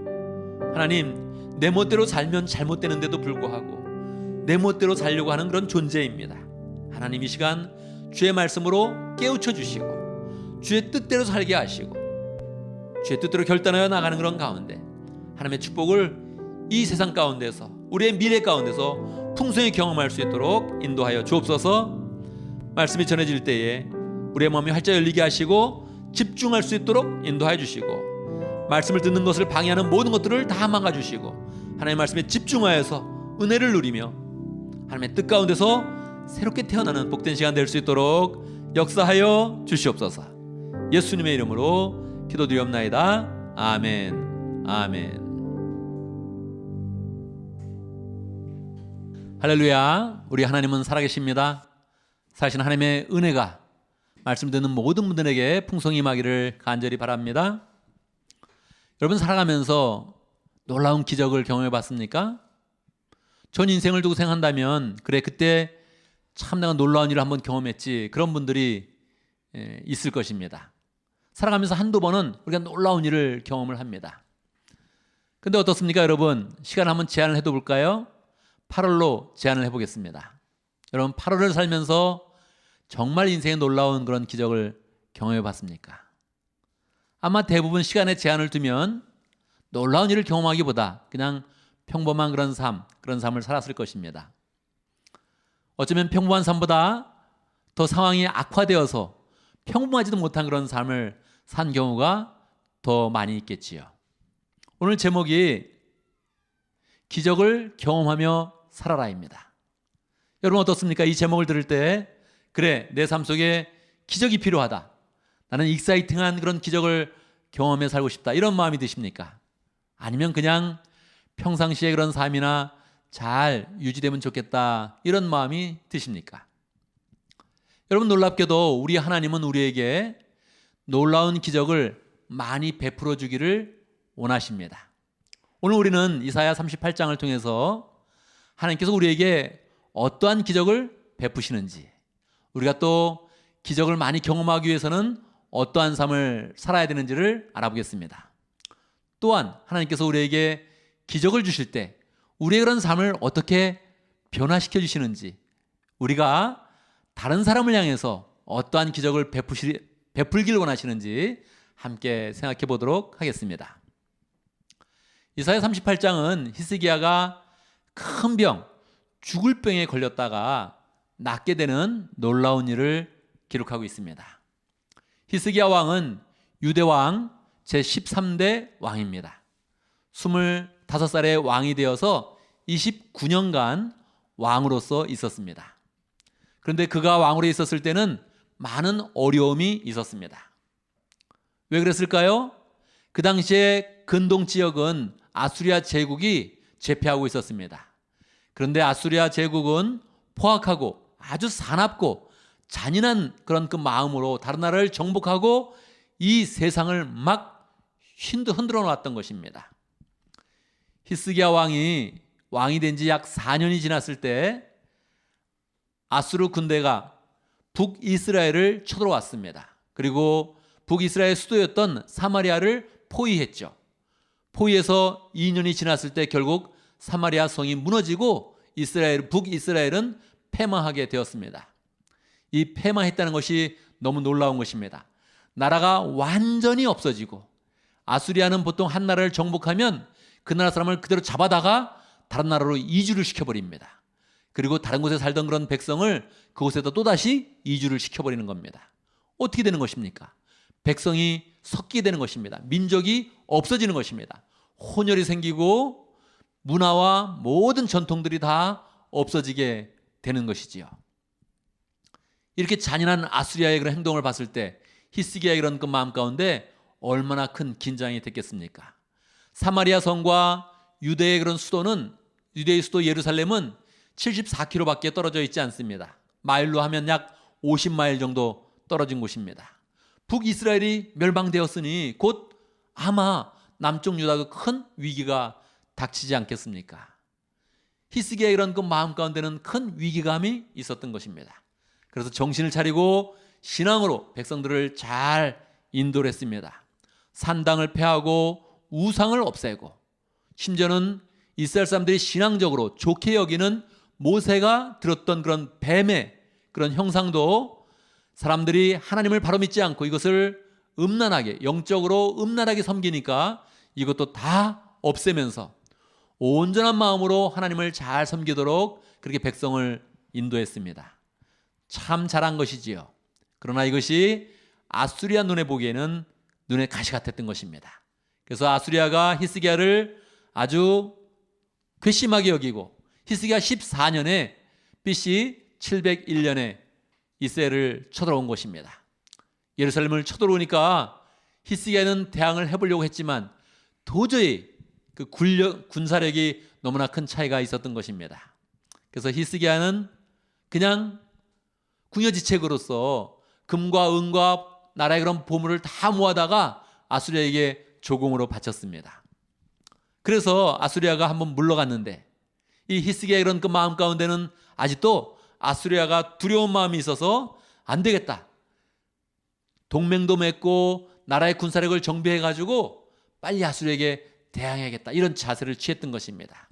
하나님 내 멋대로 살면 잘못되는데도 불구하고 내 멋대로 살려고 하는 그런 존재입니다. 하나님 이 시간 주의 말씀으로 깨우쳐 주시고 주의 뜻대로 살게 하시고 주의 뜻대로 결단하여 나가는 그런 가운데 하나님의 축복을 이 세상 가운데서 우리의 미래 가운데서 풍성히 경험할 수 있도록 인도하여 주옵소서. 말씀이 전해질 때에 우리의 마음이 활짝 열리게 하시고 집중할 수 있도록 인도하여 주시고 말씀을 듣는 것을 방해하는 모든 것들을 다 막아주시고 하나님의 말씀에 집중하여서 은혜를 누리며 하나님의 뜻 가운데서 새롭게 태어나는 복된 시간 될 수 있도록 역사하여 주시옵소서. 예수님의 이름으로 기도드리옵나이다. 아멘. 아멘. 할렐루야. 우리 하나님은 살아계십니다. 사실 하나님의 은혜가 말씀 듣는 모든 분들에게 풍성히 임하기를 간절히 바랍니다. 여러분 살아가면서 놀라운 기적을 경험해 봤습니까? 전 인생을 두고 생각한다면 그래 그때 참 내가 놀라운 일을 한번 경험했지, 그런 분들이 있을 것입니다. 살아가면서 한두 번은 우리가 놀라운 일을 경험을 합니다. 근데 어떻습니까 여러분? 시간 한번 제한을 해도 볼까요? 8월로 제한을 해보겠습니다. 여러분 8월을 살면서 정말 인생에 놀라운 그런 기적을 경험해 봤습니까? 아마 대부분 시간에 제한을 두면 놀라운 일을 경험하기보다 그냥 평범한 그런 삶을 살았을 것입니다. 어쩌면 평범한 삶보다 더 상황이 악화되어서 평범하지도 못한 그런 삶을 산 경우가 더 많이 있겠지요. 오늘 제목이 기적을 경험하며 살아라입니다. 여러분 어떻습니까? 이 제목을 들을 때 그래 내 삶 속에 기적이 필요하다, 나는 익사이팅한 그런 기적을 경험해 살고 싶다, 이런 마음이 드십니까? 아니면 그냥 평상시에 그런 삶이나 잘 유지되면 좋겠다, 이런 마음이 드십니까? 여러분 놀랍게도 우리 하나님은 우리에게 놀라운 기적을 많이 베풀어 주기를 원하십니다. 오늘 우리는 이사야 38장을 통해서 하나님께서 우리에게 어떠한 기적을 베푸시는지, 우리가 또 기적을 많이 경험하기 위해서는 어떠한 삶을 살아야 되는지를 알아보겠습니다. 또한 하나님께서 우리에게 기적을 주실 때 우리의 그런 삶을 어떻게 변화시켜 주시는지, 우리가 다른 사람을 향해서 어떠한 기적을 베풀기를 원하시는지 함께 생각해 보도록 하겠습니다. 이사야 38장은 히스기야가 큰 병, 죽을 병에 걸렸다가 낫게 되는 놀라운 일을 기록하고 있습니다. 히스기야 왕은 유대 왕 제13대 왕입니다. 25살의 왕이 되어서 29년간 왕으로서 있었습니다. 그런데 그가 왕으로 있었을 때는 많은 어려움이 있었습니다. 왜 그랬을까요? 그 당시에 근동 지역은 아수리아 제국이 제패하고 있었습니다. 그런데 아수리아 제국은 포악하고 아주 사납고 잔인한 그런 그 마음으로 다른 나라를 정복하고 이 세상을 막 흔들어 놨던 것입니다. 히스기야 왕이 된 지 약 4년이 지났을 때 아수르 군대가 북이스라엘을 쳐들어왔습니다. 그리고 북이스라엘 수도였던 사마리아를 포위했죠. 포위해서 2년이 지났을 때 결국 사마리아 성이 무너지고 북이스라엘은 패망하게 되었습니다. 이 패망했다는 것이 너무 놀라운 것입니다. 나라가 완전히 없어지고, 아수리아는 보통 한 나라를 정복하면 그 나라 사람을 그대로 잡아다가 다른 나라로 이주를 시켜버립니다. 그리고 다른 곳에 살던 그런 백성을 그곳에다 또다시 이주를 시켜버리는 겁니다. 어떻게 되는 것입니까? 백성이 섞이게 되는 것입니다. 민족이 없어지는 것입니다. 혼혈이 생기고 문화와 모든 전통들이 다 없어지게 되는 것이지요. 이렇게 잔인한 아수리아의 그런 행동을 봤을 때 히스기야의 그런 그 마음 가운데 얼마나 큰 긴장이 됐겠습니까? 사마리아 성과 유대의 그런 수도는, 유대의 수도 예루살렘은 74km밖에 떨어져 있지 않습니다. 마일로 하면 약 50마일 정도 떨어진 곳입니다. 북이스라엘이 멸망되었으니 곧 아마 남쪽 유다가 큰 위기가 닥치지 않겠습니까? 히스기야의 이런 그 마음 가운데는 큰 위기감이 있었던 것입니다. 그래서 정신을 차리고 신앙으로 백성들을 잘 인도를 했습니다. 산당을 폐하고 우상을 없애고, 심지어는 이스라엘 사람들이 신앙적으로 좋게 여기는 모세가 들었던 그런 뱀의 그런 형상도 사람들이 하나님을 바로 믿지 않고 이것을 음란하게, 영적으로 음란하게 섬기니까 이것도 다 없애면서 온전한 마음으로 하나님을 잘 섬기도록 그렇게 백성을 인도했습니다. 참 잘한 것이지요. 그러나 이것이 아수리아 눈에 보기에는 눈에 가시 같았던 것입니다. 그래서 아수리아가 히스기야를 아주 괘씸하게 여기고 히스기야 14년에 BC 701년에 이스라엘을 쳐들어온 것입니다. 예루살렘을 쳐들어오니까 히스기야는 대항을 해보려고 했지만 도저히 그 군사력이 너무나 큰 차이가 있었던 것입니다. 그래서 히스기야는 그냥 궁여지책으로서 금과 은과 나라의 그런 보물을 다 모아다가 아수리아에게 조공으로 바쳤습니다. 그래서 아수리아가 한번 물러갔는데 이 히스기야의 그런 그 마음 가운데는 아직도 아수리아가 두려운 마음이 있어서 안 되겠다. 동맹도 맺고 나라의 군사력을 정비해가지고 빨리 아수리아에게 대항해야겠다. 이런 자세를 취했던 것입니다.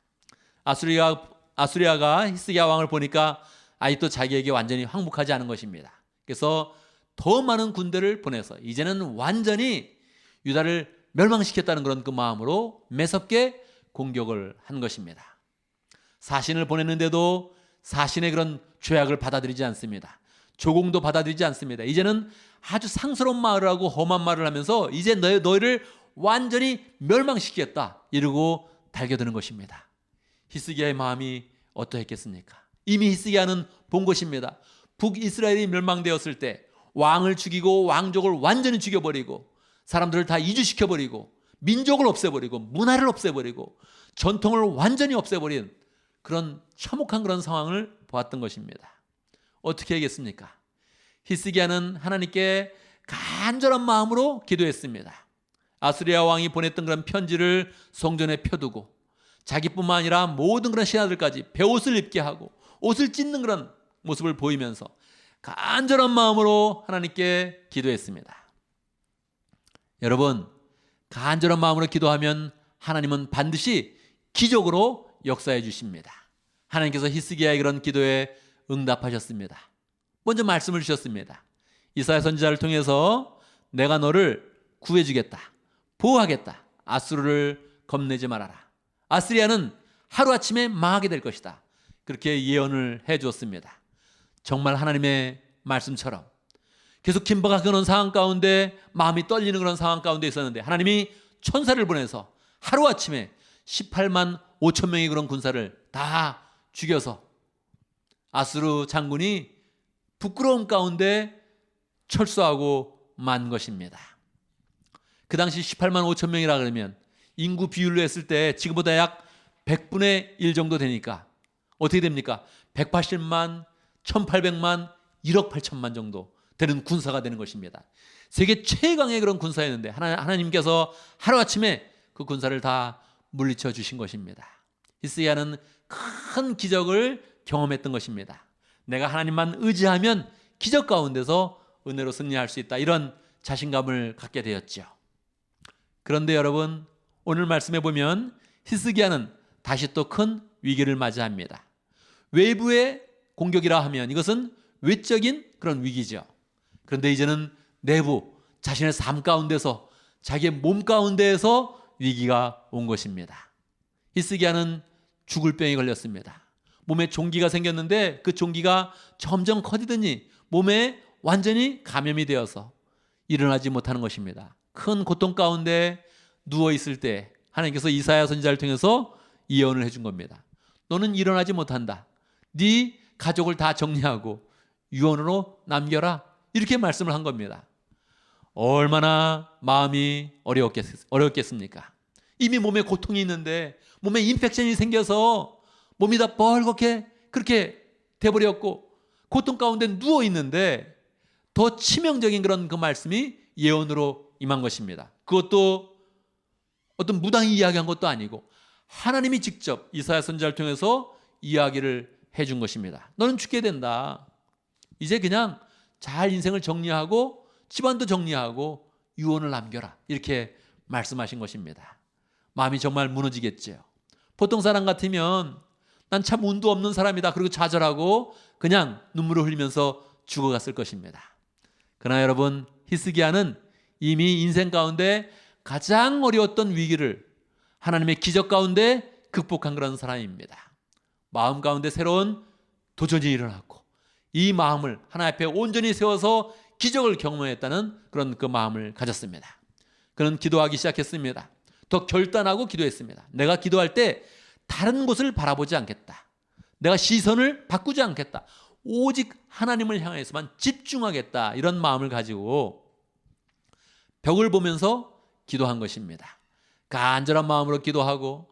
아수리아가 히스기야 왕을 보니까 아직도 자기에게 완전히 항복하지 않은 것입니다. 그래서 더 많은 군대를 보내서 이제는 완전히 유다를 멸망시켰다는 그런 그 마음으로 매섭게 공격을 한 것입니다. 사신을 보냈는데도 사신의 그런 죄악을 받아들이지 않습니다. 조공도 받아들이지 않습니다. 이제는 아주 상스러운 말을 하고 험한 말을 하면서 이제 너희를 완전히 멸망시키겠다 이러고 달겨드는 것입니다. 히스기야의 마음이 어떠했겠습니까? 이미 히스기야는 본 것입니다. 북이스라엘이 멸망되었을 때 왕을 죽이고 왕족을 완전히 죽여버리고 사람들을 다 이주시켜버리고 민족을 없애버리고 문화를 없애버리고 전통을 완전히 없애버린 그런 참혹한 그런 상황을 보았던 것입니다. 어떻게 하겠습니까? 히스기야는 하나님께 간절한 마음으로 기도했습니다. 아수리아 왕이 보냈던 그런 편지를 성전에 펴두고 자기뿐만 아니라 모든 그런 신하들까지 베옷을 입게 하고 옷을 찢는 그런 모습을 보이면서 간절한 마음으로 하나님께 기도했습니다. 여러분, 간절한 마음으로 기도하면 하나님은 반드시 기적으로 역사해 주십니다. 하나님께서 히스기야의 그런 기도에 응답하셨습니다. 먼저 말씀을 주셨습니다. 이사야 선지자를 통해서 내가 너를 구해주겠다, 보호하겠다, 아수르를 겁내지 말아라. 아스리아는 하루아침에 망하게 될 것이다. 그렇게 예언을 해 주었습니다. 정말 하나님의 말씀처럼 계속 긴박한 그런 상황 가운데 마음이 떨리는 그런 상황 가운데 있었는데 하나님이 천사를 보내서 하루아침에 18만 5천 명의 그런 군사를 다 죽여서 아수르 장군이 부끄러움 가운데 철수하고 만 것입니다. 그 당시 18만 5천 명이라 그러면 인구 비율로 했을 때 지금보다 약 100분의 1 정도 되니까 어떻게 됩니까? 180만, 1800만, 1억 8천만 정도 되는 군사가 되는 것입니다. 세계 최강의 그런 군사였는데 하나님께서 하루아침에 그 군사를 다 물리쳐 주신 것입니다. 히스기야는 큰 기적을 경험했던 것입니다. 내가 하나님만 의지하면 기적 가운데서 은혜로 승리할 수 있다. 이런 자신감을 갖게 되었죠. 그런데 여러분, 오늘 말씀해 보면 히스기야는 다시 또 큰 위기를 맞이합니다. 외부의 공격이라 하면 이것은 외적인 그런 위기죠. 그런데 이제는 내부, 자신의 삶 가운데서, 자기의 몸 가운데에서 위기가 온 것입니다. 히스기야는 죽을 병에 걸렸습니다. 몸에 종기가 생겼는데 그 종기가 점점 커지더니 몸에 완전히 감염이 되어서 일어나지 못하는 것입니다. 큰 고통 가운데 누워 있을 때 하나님께서 이사야 선지자를 통해서 예언을 해준 겁니다. 너는 일어나지 못한다. 네 가족을 다 정리하고 유언으로 남겨라. 이렇게 말씀을 한 겁니다. 얼마나 마음이 어렵겠습니까? 이미 몸에 고통이 있는데 몸에 인펙션이 생겨서 몸이 다 뻘겋게 그렇게 돼버렸고 고통 가운데 누워 있는데 더 치명적인 그런 그 말씀이 예언으로 임한 것입니다. 그것도 어떤 무당이 이야기한 것도 아니고 하나님이 직접 이사야 선지자를 통해서 이야기를 해준 것입니다. 너는 죽게 된다. 이제 그냥 잘 인생을 정리하고 집안도 정리하고 유언을 남겨라. 이렇게 말씀하신 것입니다. 마음이 정말 무너지겠죠. 보통 사람 같으면 난 참 운도 없는 사람이다. 그리고 좌절하고 그냥 눈물을 흘리면서 죽어갔을 것입니다. 그러나 여러분, 히스기야는 이미 인생 가운데 가장 어려웠던 위기를 하나님의 기적 가운데 극복한 그런 사람입니다. 마음 가운데 새로운 도전이 일어났고 이 마음을 하나님 앞에 온전히 세워서 기적을 경험했다는 그런 그 마음을 가졌습니다. 그는 기도하기 시작했습니다. 더 결단하고 기도했습니다. 내가 기도할 때 다른 곳을 바라보지 않겠다. 내가 시선을 바꾸지 않겠다. 오직 하나님을 향해서만 집중하겠다. 이런 마음을 가지고 벽을 보면서 기도한 것입니다. 간절한 마음으로 기도하고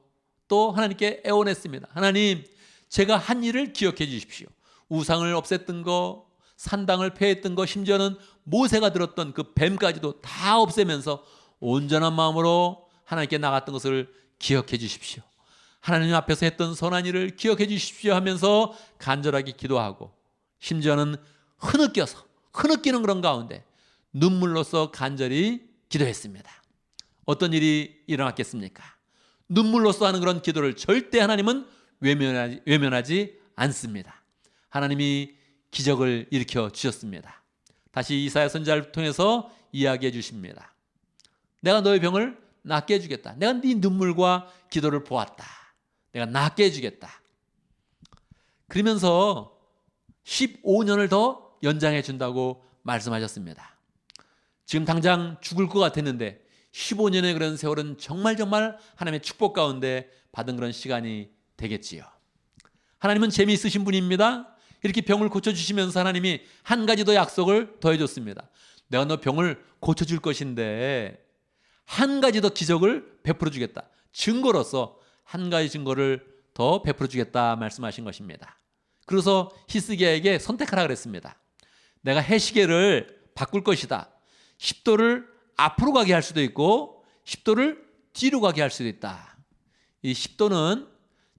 또 하나님께 애원했습니다. 하나님, 제가 한 일을 기억해 주십시오. 우상을 없앴던 거, 산당을 폐했던 거, 심지어는 모세가 들었던 그 뱀까지도 다 없애면서 온전한 마음으로 하나님께 나갔던 것을 기억해 주십시오. 하나님 앞에서 했던 선한 일을 기억해 주십시오 하면서 간절하게 기도하고, 심지어는 흐느끼는 그런 가운데 눈물로써 간절히 기도했습니다. 어떤 일이 일어났겠습니까? 눈물로써 하는 그런 기도를 절대 하나님은 외면하지 않습니다. 하나님이 기적을 일으켜 주셨습니다. 다시 이사야 선지자를 통해서 이야기해 주십니다. 내가 너의 병을 낫게 해주겠다. 내가 네 눈물과 기도를 보았다. 내가 낫게 해주겠다. 그러면서 15년을 더 연장해 준다고 말씀하셨습니다. 지금 당장 죽을 것 같았는데 15년의 그런 세월은 정말 하나님의 축복 가운데 받은 그런 시간이 되겠지요. 하나님은 재미있으신 분입니다. 이렇게 병을 고쳐주시면서 하나님이 한 가지 더 약속을 더해줬습니다. 내가 너 병을 고쳐줄 것인데 한 가지 더 기적을 베풀어 주겠다. 증거로서 한 가지 증거를 더 베풀어 주겠다 말씀하신 것입니다. 그래서 히스기야에게 선택하라 그랬습니다. 내가 해시계를 바꿀 것이다. 10도를 앞으로 가게 할 수도 있고 10도를 뒤로 가게 할 수도 있다. 이 10도는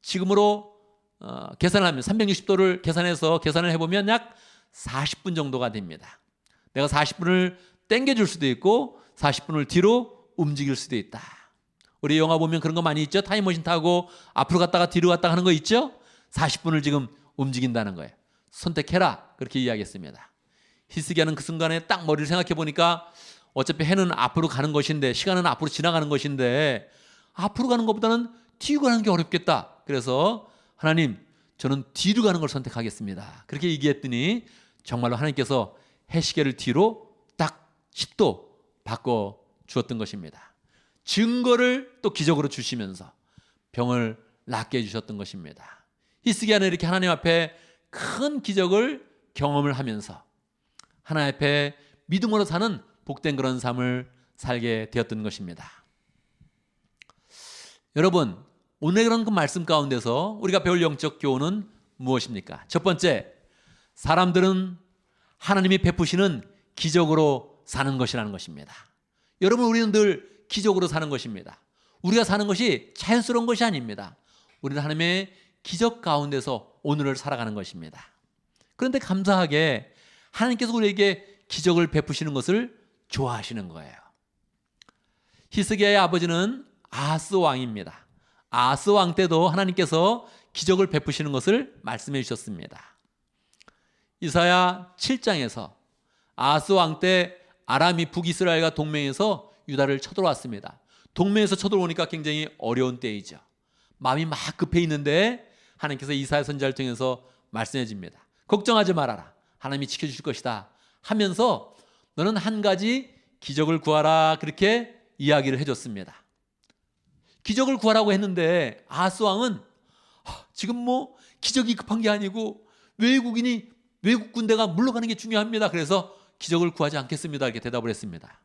지금으로 계산을 하면 360도를 계산을 해보면 약 40분 정도가 됩니다. 내가 40분을 당겨줄 수도 있고 40분을 뒤로 움직일 수도 있다. 우리 영화 보면 그런 거 많이 있죠. 타임머신 타고 앞으로 갔다가 뒤로 갔다가 하는 거 있죠. 40분을 지금 움직인다는 거예요. 선택해라, 그렇게 이야기했습니다. 히스기야는 그 순간에 딱 머리를 생각해 보니까 어차피 해는 앞으로 가는 것인데, 시간은 앞으로 지나가는 것인데 앞으로 가는 것보다는 뒤로 가는 게 어렵겠다. 그래서 하나님, 저는 뒤로 가는 걸 선택하겠습니다. 그렇게 얘기했더니 정말로 하나님께서 해시계를 뒤로 딱 10도 바꿔 주었던 것입니다. 증거를 또 기적으로 주시면서 병을 낫게 해주셨던 것입니다. 히스기야는 이렇게 하나님 앞에 큰 기적을 경험을 하면서 하나님 앞에 믿음으로 사는 복된 그런 삶을 살게 되었던 것입니다. 여러분, 오늘 그런 그 말씀 가운데서 우리가 배울 영적 교훈은 무엇입니까? 첫 번째, 사람들은 하나님이 베푸시는 기적으로 사는 것이라는 것입니다. 여러분, 우리는 늘 기적으로 사는 것입니다. 우리가 사는 것이 자연스러운 것이 아닙니다. 우리는 하나님의 기적 가운데서 오늘을 살아가는 것입니다. 그런데 감사하게 하나님께서 우리에게 기적을 베푸시는 것을 좋아하시는 거예요. 히스기야의 아버지는 아하스 왕입니다. 아하스 왕 때도 하나님께서 기적을 베푸시는 것을 말씀해 주셨습니다. 이사야 7장에서 아하스 왕 때 아람이 북이스라엘과 동맹해서 유다를 쳐들어왔습니다. 동맹에서 쳐들어오니까 굉장히 어려운 때이죠. 마음이 막 급해 있는데 하나님께서 이사야 선지자를 통해서 말씀해 줍니다. 걱정하지 말아라. 하나님이 지켜주실 것이다 하면서 너는 한 가지 기적을 구하라, 그렇게 이야기를 해줬습니다. 기적을 구하라고 했는데 아하스 왕은 지금 뭐 기적이 급한 게 아니고 외국 군대가 물러가는 게 중요합니다. 그래서 기적을 구하지 않겠습니다, 이렇게 대답을 했습니다.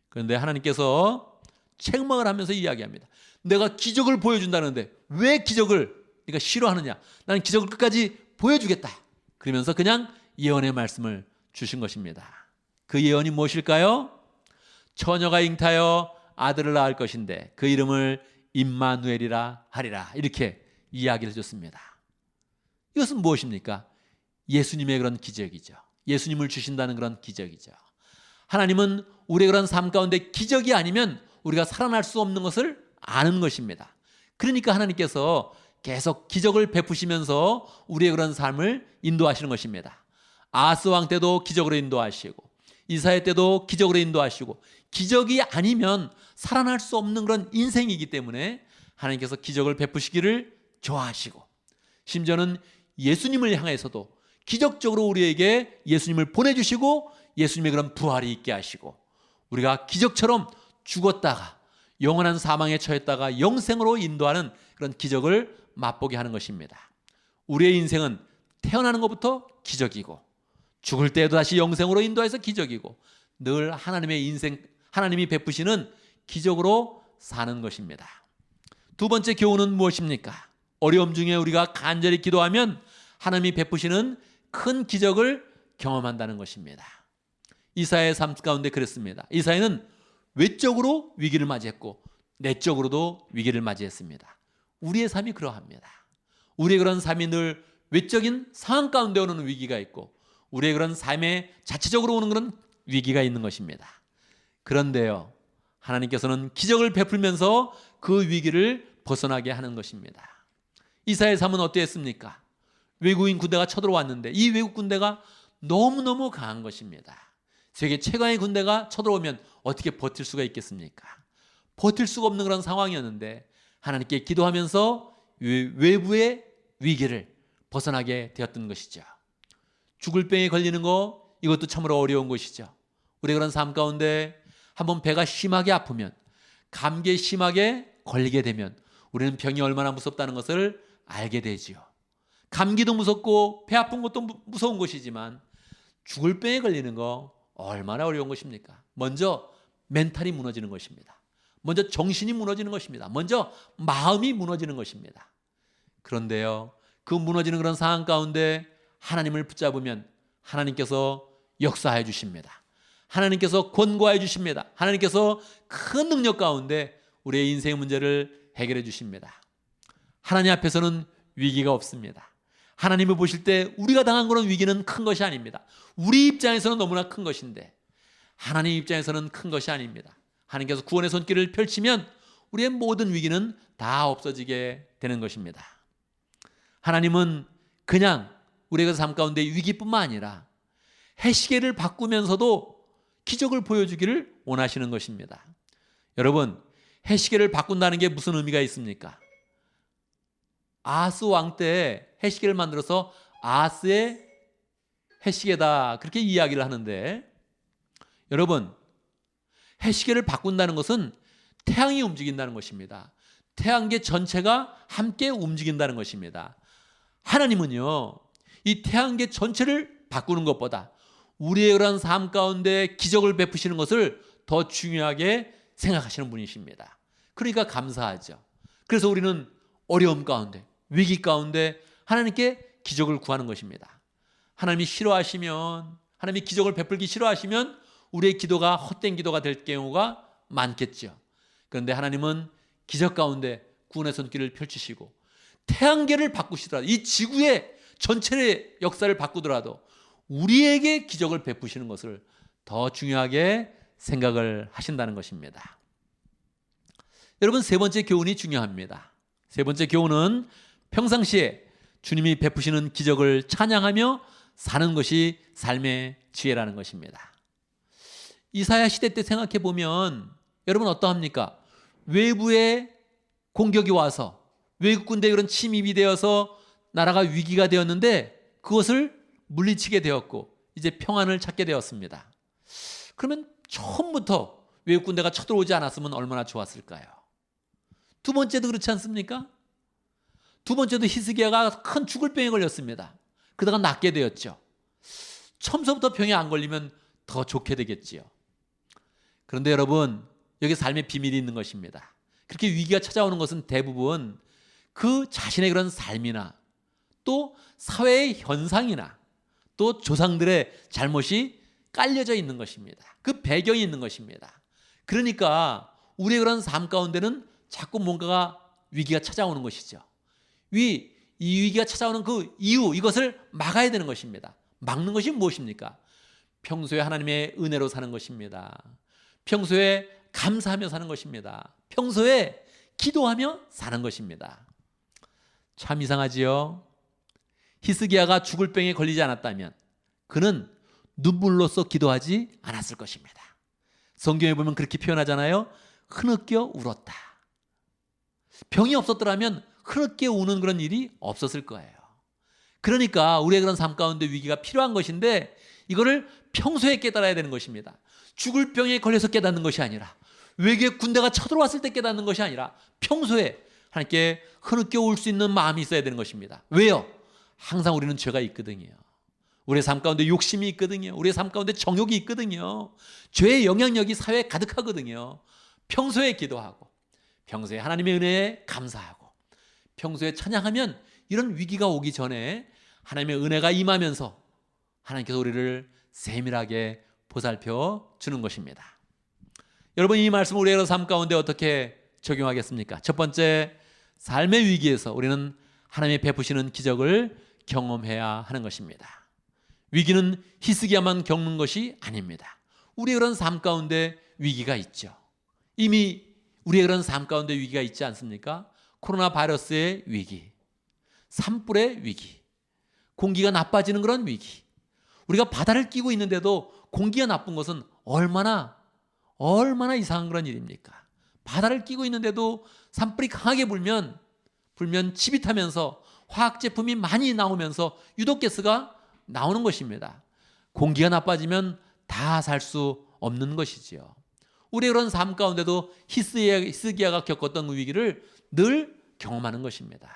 그런데 하나님께서 책망을 하면서 이야기합니다. 내가 기적을 보여준다는데 왜 기적을 네가 싫어하느냐? 나는 기적을 끝까지 보여주겠다. 그러면서 그냥 예언의 말씀을 주신 것입니다. 그 예언이 무엇일까요? 처녀가 잉타여 아들을 낳을 것인데 그 이름을 임마누엘이라 하리라, 이렇게 이야기를 해줬습니다. 이것은 무엇입니까? 예수님의 그런 기적이죠. 예수님을 주신다는 그런 기적이죠. 하나님은 우리의 그런 삶 가운데 기적이 아니면 우리가 살아날 수 없는 것을 아는 것입니다. 그러니까 하나님께서 계속 기적을 베푸시면서 우리의 그런 삶을 인도하시는 것입니다. 아하스 왕 때도 기적으로 인도하시고 이사야 때도 기적으로 인도하시고, 기적이 아니면 살아날 수 없는 그런 인생이기 때문에 하나님께서 기적을 베푸시기를 좋아하시고, 심지어는 예수님을 향해서도 기적적으로 우리에게 예수님을 보내주시고 예수님의 그런 부활이 있게 하시고, 우리가 기적처럼 죽었다가 영원한 사망에 처했다가 영생으로 인도하는 그런 기적을 맛보게 하는 것입니다. 우리의 인생은 태어나는 것부터 기적이고 죽을 때에도 다시 영생으로 인도해서 기적이고, 늘 하나님의 인생, 하나님이 베푸시는 기적으로 사는 것입니다. 두 번째 교훈은 무엇입니까? 어려움 중에 우리가 간절히 기도하면 하나님이 베푸시는 큰 기적을 경험한다는 것입니다. 이사야의 삶 가운데 그랬습니다. 이사야는 외적으로 위기를 맞이했고 내적으로도 위기를 맞이했습니다. 우리의 삶이 그러합니다. 우리의 그런 삶이 늘 외적인 상황 가운데 오는 위기가 있고 우리의 그런 삶에 자체적으로 오는 그런 위기가 있는 것입니다. 그런데요, 하나님께서는 기적을 베풀면서 그 위기를 벗어나게 하는 것입니다. 이사야의 삶은 어땠습니까? 외국인 군대가 쳐들어왔는데 이 외국 군대가 너무너무 강한 것입니다. 세계 최강의 군대가 쳐들어오면 어떻게 버틸 수가 있겠습니까? 버틸 수가 없는 그런 상황이었는데 하나님께 기도하면서 외부의 위기를 벗어나게 되었던 것이죠. 죽을 병에 걸리는 거, 이것도 참으로 어려운 것이죠. 우리 그런 삶 가운데 한번 배가 심하게 아프면, 감기에 심하게 걸리게 되면 우리는 병이 얼마나 무섭다는 것을 알게 되지요. 감기도 무섭고 배 아픈 것도 무서운 것이지만 죽을 병에 걸리는 거 얼마나 어려운 것입니까? 먼저 멘탈이 무너지는 것입니다. 먼저 정신이 무너지는 것입니다. 먼저 마음이 무너지는 것입니다. 그런데요, 그 무너지는 그런 상황 가운데 하나님을 붙잡으면 하나님께서 역사해 주십니다. 하나님께서 권고해 주십니다. 하나님께서 큰 능력 가운데 우리의 인생의 문제를 해결해 주십니다. 하나님 앞에서는 위기가 없습니다. 하나님을 보실 때 우리가 당한 그런 위기는 큰 것이 아닙니다. 우리 입장에서는 너무나 큰 것인데 하나님 입장에서는 큰 것이 아닙니다. 하나님께서 구원의 손길을 펼치면 우리의 모든 위기는 다 없어지게 되는 것입니다. 하나님은 그냥 우리의 삶 가운데 위기뿐만 아니라 해시계를 바꾸면서도 기적을 보여주기를 원하시는 것입니다. 여러분, 해시계를 바꾼다는 게 무슨 의미가 있습니까? 아하스 왕 때 해시계를 만들어서 아하스의 해시계다, 그렇게 이야기를 하는데, 여러분, 해시계를 바꾼다는 것은 태양이 움직인다는 것입니다. 태양계 전체가 함께 움직인다는 것입니다. 하나님은요, 이 태양계 전체를 바꾸는 것보다 우리의 그런 삶 가운데 기적을 베푸시는 것을 더 중요하게 생각하시는 분이십니다. 그러니까 감사하죠. 그래서 우리는 어려움 가운데, 위기 가운데 하나님께 기적을 구하는 것입니다. 하나님이 싫어하시면, 하나님이 기적을 베풀기 싫어하시면 우리의 기도가 헛된 기도가 될 경우가 많겠죠. 그런데 하나님은 기적 가운데 구원의 손길을 펼치시고 태양계를 바꾸시더라도, 이 지구의 전체의 역사를 바꾸더라도 우리에게 기적을 베푸시는 것을 더 중요하게 생각을 하신다는 것입니다. 여러분, 세 번째 교훈이 중요합니다. 세 번째 교훈은 평상시에 주님이 베푸시는 기적을 찬양하며 사는 것이 삶의 지혜라는 것입니다. 이사야 시대 때 생각해 보면 여러분 어떠합니까? 외부의 공격이 와서 외국 군대의 그런 침입이 되어서 나라가 위기가 되었는데 그것을 물리치게 되었고 이제 평안을 찾게 되었습니다. 그러면 처음부터 외국 군대가 쳐들어오지 않았으면 얼마나 좋았을까요? 두 번째도 그렇지 않습니까? 두 번째도 히스기야가 큰 죽을 병에 걸렸습니다. 그러다가 낫게 되었죠. 처음부터 병에 안 걸리면 더 좋게 되겠지요. 그런데 여러분, 여기 삶의 비밀이 있는 것입니다. 그렇게 위기가 찾아오는 것은 대부분 그 자신의 그런 삶이나 또 사회의 현상이나 또 조상들의 잘못이 깔려져 있는 것입니다. 그 배경이 있는 것입니다. 그러니까 우리의 그런 삶 가운데는 자꾸 뭔가가 위기가 찾아오는 것이죠. 이 위기가 찾아오는 그 이유, 이것을 막아야 되는 것입니다. 막는 것이 무엇입니까? 평소에 하나님의 은혜로 사는 것입니다. 평소에 감사하며 사는 것입니다. 평소에 기도하며 사는 것입니다. 참 이상하지요? 히스기야가 죽을 병에 걸리지 않았다면 그는 눈물로써 기도하지 않았을 것입니다. 성경에 보면 그렇게 표현하잖아요. 흐느껴 울었다. 병이 없었더라면 흐느껴 우는 그런 일이 없었을 거예요. 그러니까 우리의 그런 삶 가운데 위기가 필요한 것인데 이거를 평소에 깨달아야 되는 것입니다. 죽을 병에 걸려서 깨닫는 것이 아니라, 외국의 군대가 쳐들어왔을 때 깨닫는 것이 아니라 평소에 하나님께 흐느껴 울 수 있는 마음이 있어야 되는 것입니다. 왜요? 항상 우리는 죄가 있거든요. 우리의 삶 가운데 욕심이 있거든요. 우리의 삶 가운데 정욕이 있거든요. 죄의 영향력이 사회에 가득하거든요. 평소에 기도하고, 평소에 하나님의 은혜에 감사하고, 평소에 찬양하면 이런 위기가 오기 전에 하나님의 은혜가 임하면서 하나님께서 우리를 세밀하게 보살펴 주는 것입니다. 여러분, 이 말씀을 우리의 삶 가운데 어떻게 적용하겠습니까? 첫 번째, 삶의 위기에서 우리는 하나님이 베푸시는 기적을 경험해야 하는 것입니다. 위기는 히스기야만 겪는 것이 아닙니다. 우리의 그런 삶 가운데 위기가 있죠. 이미 우리의 그런 삶 가운데 위기가 있지 않습니까? 코로나 바이러스의 위기, 산불의 위기, 공기가 나빠지는 그런 위기. 우리가 바다를 끼고 있는데도 공기가 나쁜 것은 얼마나 이상한 그런 일입니까? 바다를 끼고 있는데도 산불이 강하게 불면 집이 타면서 화학 제품이 많이 나오면서 유독가스가 나오는 것입니다. 공기가 나빠지면 다 살 수 없는 것이지요. 우리의 그런 삶 가운데도 히스기야가 겪었던 위기를 늘 경험하는 것입니다.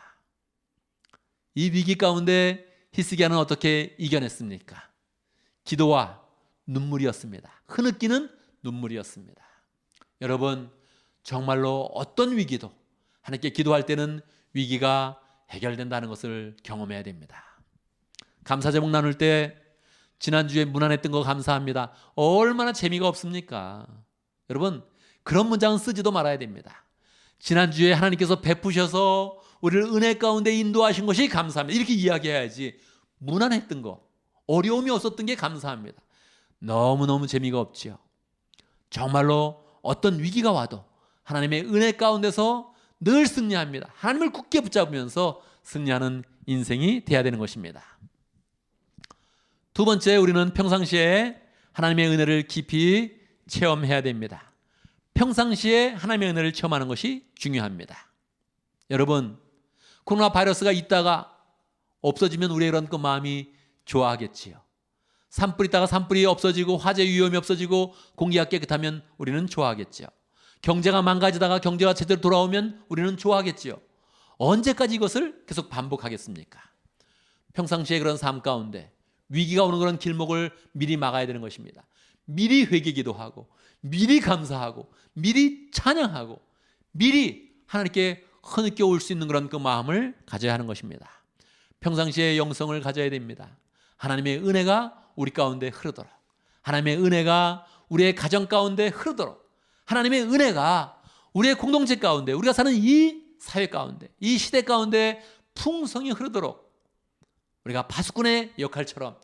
이 위기 가운데 히스기야는 어떻게 이겨냈습니까? 기도와 눈물이었습니다. 흐느끼는 눈물이었습니다. 여러분, 정말로 어떤 위기도 하나님께 기도할 때는 위기가 해결된다는 것을 경험해야 됩니다. 감사 제목 나눌 때 지난주에 문안했던 거 감사합니다. 얼마나 재미가 없습니까? 여러분, 그런 문장은 쓰지도 말아야 됩니다. 지난주에 하나님께서 베푸셔서 우리를 은혜 가운데 인도하신 것이 감사합니다. 이렇게 이야기해야지. 문안했던 거, 어려움이 없었던 게 감사합니다. 너무너무 재미가 없지요. 정말로 어떤 위기가 와도 하나님의 은혜 가운데서 늘 승리합니다. 하나님을 굳게 붙잡으면서 승리하는 인생이 돼야 되는 것입니다. 두 번째, 우리는 평상시에 하나님의 은혜를 깊이 체험해야 됩니다. 평상시에 하나님의 은혜를 체험하는 것이 중요합니다. 여러분, 코로나 바이러스가 있다가 없어지면 우리의 그런 그 마음이 좋아하겠지요. 산불 있다가 산불이 없어지고 화재 위험이 없어지고 공기가 깨끗하면 우리는 좋아하겠지요. 경제가 망가지다가 경제가 제대로 돌아오면 우리는 좋아하겠지요. 언제까지 이것을 계속 반복하겠습니까? 평상시에 그런 삶 가운데 위기가 오는 그런 길목을 미리 막아야 되는 것입니다. 미리 회개기도 하고, 미리 감사하고, 미리 찬양하고, 미리 하나님께 흐느껴 올 수 있는 그런 그 마음을 가져야 하는 것입니다. 평상시에 영성을 가져야 됩니다. 하나님의 은혜가 우리 가운데 흐르도록, 하나님의 은혜가 우리의 가정 가운데 흐르도록, 하나님의 은혜가 우리의 공동체 가운데, 우리가 사는 이 사회 가운데, 이 시대 가운데 풍성히 흐르도록 우리가 파수꾼의 역할처럼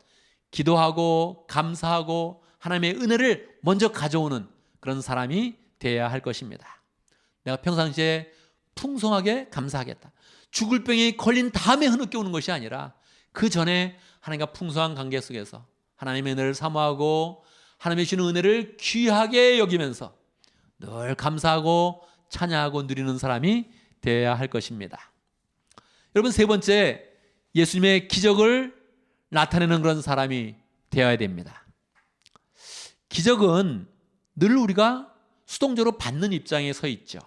기도하고 감사하고 하나님의 은혜를 먼저 가져오는 그런 사람이 되어야 할 것입니다. 내가 평상시에 풍성하게 감사하겠다. 죽을 병이 걸린 다음에 흐느껴 오는 것이 아니라 그 전에 하나님과 풍성한 관계 속에서 하나님의 은혜를 사모하고 하나님의 주는 은혜를 귀하게 여기면서 늘 감사하고 찬양하고 누리는 사람이 되어야 할 것입니다. 여러분, 세 번째, 예수님의 기적을 나타내는 그런 사람이 되어야 됩니다. 기적은 늘 우리가 수동적으로 받는 입장에 서 있죠.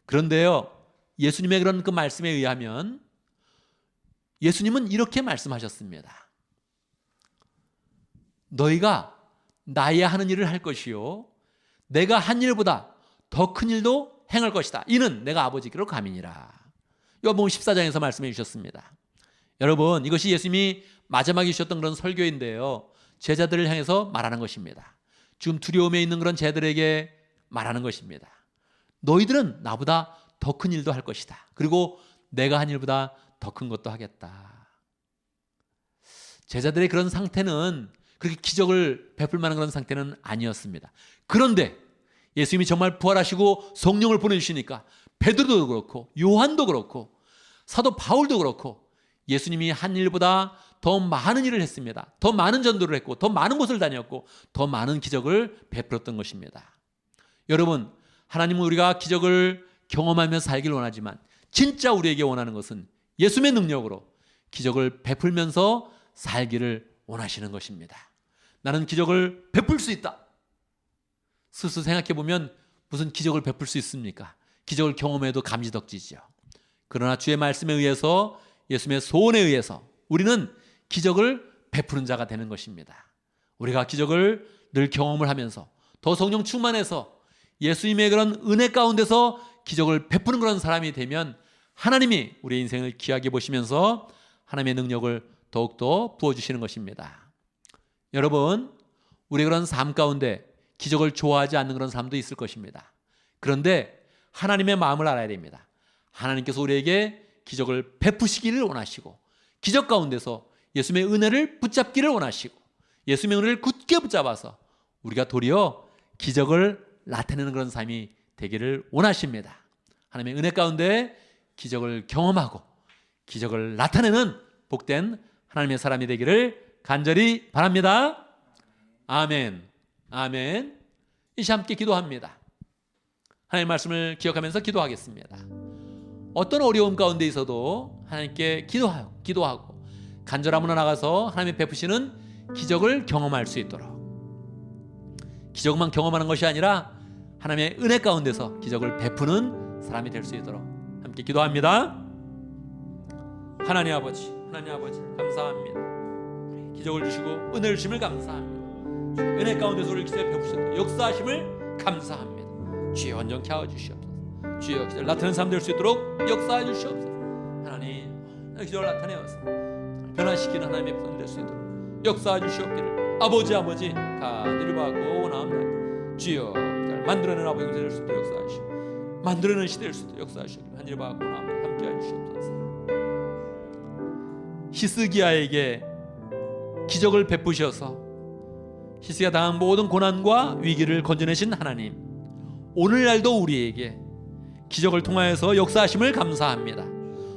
그런데요, 예수님의 그런 그 말씀에 의하면 예수님은 이렇게 말씀하셨습니다. 너희가 나의 하는 일을 할 것이요 내가 한 일보다 더 큰 일도 행할 것이다. 이는 내가 아버지께로 감이니라. 요한복음 14장에서 말씀해 주셨습니다. 여러분, 이것이 예수님이 마지막에 주셨던 그런 설교인데요, 제자들을 향해서 말하는 것입니다. 지금 두려움에 있는 그런 제자들에게 말하는 것입니다. 너희들은 나보다 더 큰 일도 할 것이다. 그리고 내가 한 일보다 더 큰 것도 하겠다. 제자들의 그런 상태는 그렇게 기적을 베풀 만한 그런 상태는 아니었습니다. 그런데 예수님이 정말 부활하시고 성령을 보내주시니까 베드로도 그렇고 요한도 그렇고 사도 바울도 그렇고 예수님이 한 일보다 더 많은 일을 했습니다. 더 많은 전도를 했고 더 많은 곳을 다녔고 더 많은 기적을 베풀었던 것입니다. 여러분, 하나님은 우리가 기적을 경험하며 살기를 원하지만 진짜 우리에게 원하는 것은 예수님의 능력으로 기적을 베풀면서 살기를 원하시는 것입니다. 나는 기적을 베풀 수 있다. 스스로 생각해보면 무슨 기적을 베풀 수 있습니까? 기적을 경험해도 감지덕지죠. 그러나 주의 말씀에 의해서, 예수님의 소원에 의해서 우리는 기적을 베푸는 자가 되는 것입니다. 우리가 기적을 늘 경험을 하면서 더 성령 충만해서 예수님의 그런 은혜 가운데서 기적을 베푸는 그런 사람이 되면 하나님이 우리의 인생을 귀하게 보시면서 하나님의 능력을 더욱더 부어주시는 것입니다. 여러분, 우리 그런 삶 가운데 기적을 좋아하지 않는 그런 사람도 있을 것입니다. 그런데 하나님의 마음을 알아야 됩니다. 하나님께서 우리에게 기적을 베푸시기를 원하시고 기적 가운데서 예수님의 은혜를 붙잡기를 원하시고 예수님의 은혜를 굳게 붙잡아서 우리가 도리어 기적을 나타내는 그런 삶이 되기를 원하십니다. 하나님의 은혜 가운데 기적을 경험하고 기적을 나타내는 복된 하나님의 사람이 되기를 간절히 바랍니다. 아멘. 아멘. 이제 함께 기도합니다. 하나님의 말씀을 기억하면서 기도하겠습니다. 어떤 어려움 가운데 있어도 하나님께 기도하고 간절함으로 나가서 하나님의 베푸시는 기적을 경험할 수 있도록, 기적만 경험하는 것이 아니라 하나님의 은혜 가운데서 기적을 베푸는 사람이 될 수 있도록 함께 기도합니다. 하나님 아버지 감사합니다. 기적을 주시고 은혜를 주심을 감사합니다. 은혜 가운데서 우리를 기적에 베푸시는 역사하심을 감사합니다. 주여 온전케 하여 주시옵소서. 주여 기적을 나타내는 사람 될 수 있도록 역사해 주시옵소서. 하나님 기적을 나타내어서 변화시키는 하나님의 백성 될 수 있도록 역사해 주시옵기를 아버지 간절히 받고 원하옵나이다. 주여 만들어내는 아버지 될 수 있도록 역사해 주시옵소서. 만들어내는 시대 될 수 있도록 역사해 주시옵기를 간절히 받고 원하옵나이다. 함께해 주시옵소서. 히스기야에게 기적을 베푸셔서 히스기야 당한 모든 고난과 위기를 건져내신 하나님, 오늘날도 우리에게 기적을 통하여서 역사하심을 감사합니다.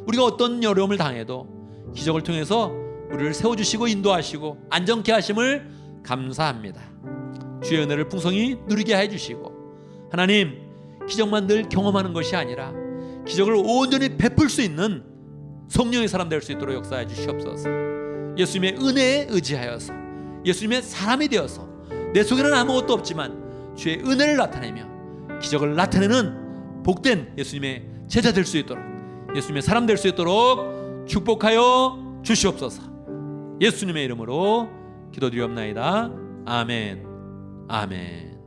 우리가 어떤 어려움을 당해도 기적을 통해서 우리를 세워주시고 인도하시고 안정케 하심을 감사합니다. 주의 은혜를 풍성히 누리게 해주시고 하나님, 기적만 늘 경험하는 것이 아니라 기적을 온전히 베풀 수 있는 성령의 사람 될 수 있도록 역사해 주시옵소서. 예수님의 은혜에 의지하여서 예수님의 사람이 되어서 내 속에는 아무것도 없지만 주의 은혜를 나타내며 기적을 나타내는 복된 예수님의 제자 될 수 있도록, 예수님의 사람 될 수 있도록 축복하여 주시옵소서. 예수님의 이름으로 기도드리옵나이다. 아멘. 아멘.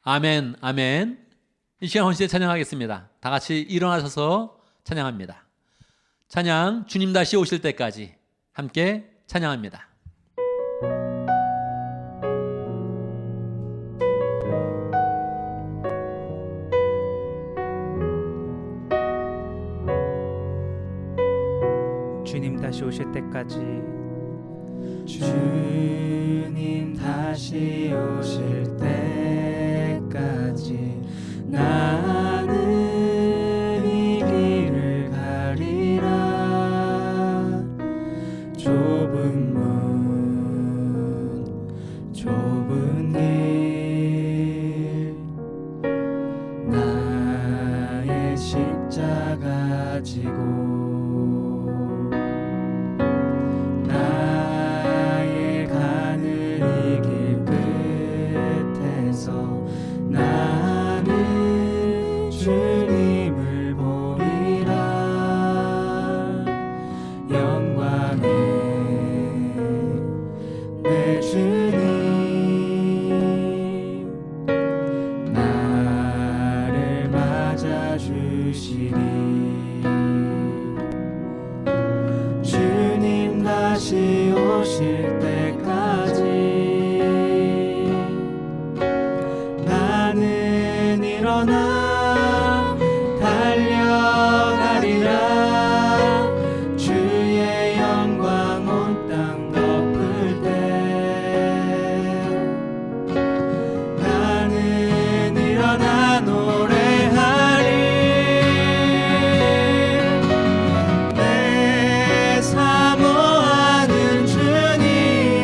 아멘. 아멘. 이 시간 헌신에 찬양하겠습니다. 다 같이 일어나셔서 찬양합니다. 찬양 주님 다시 오실 때까지 함께 찬양합니다. 주님 다시 오실 때까지, 주님 다시 오실 때까지 나는 이 길을 가리라. 좁은 문 좁은 길 나의 십자가 지고 나의 가는 이 길 끝에서 나는 주님을 보리라. 영광의 내 주님 나를 맞아주시리. 주님 다시 오실 때까지 나는 일어나 달려가리라. 주의 영광 온 땅 덮을 때 나는 일어나 노래하리. 내 사모하는 주님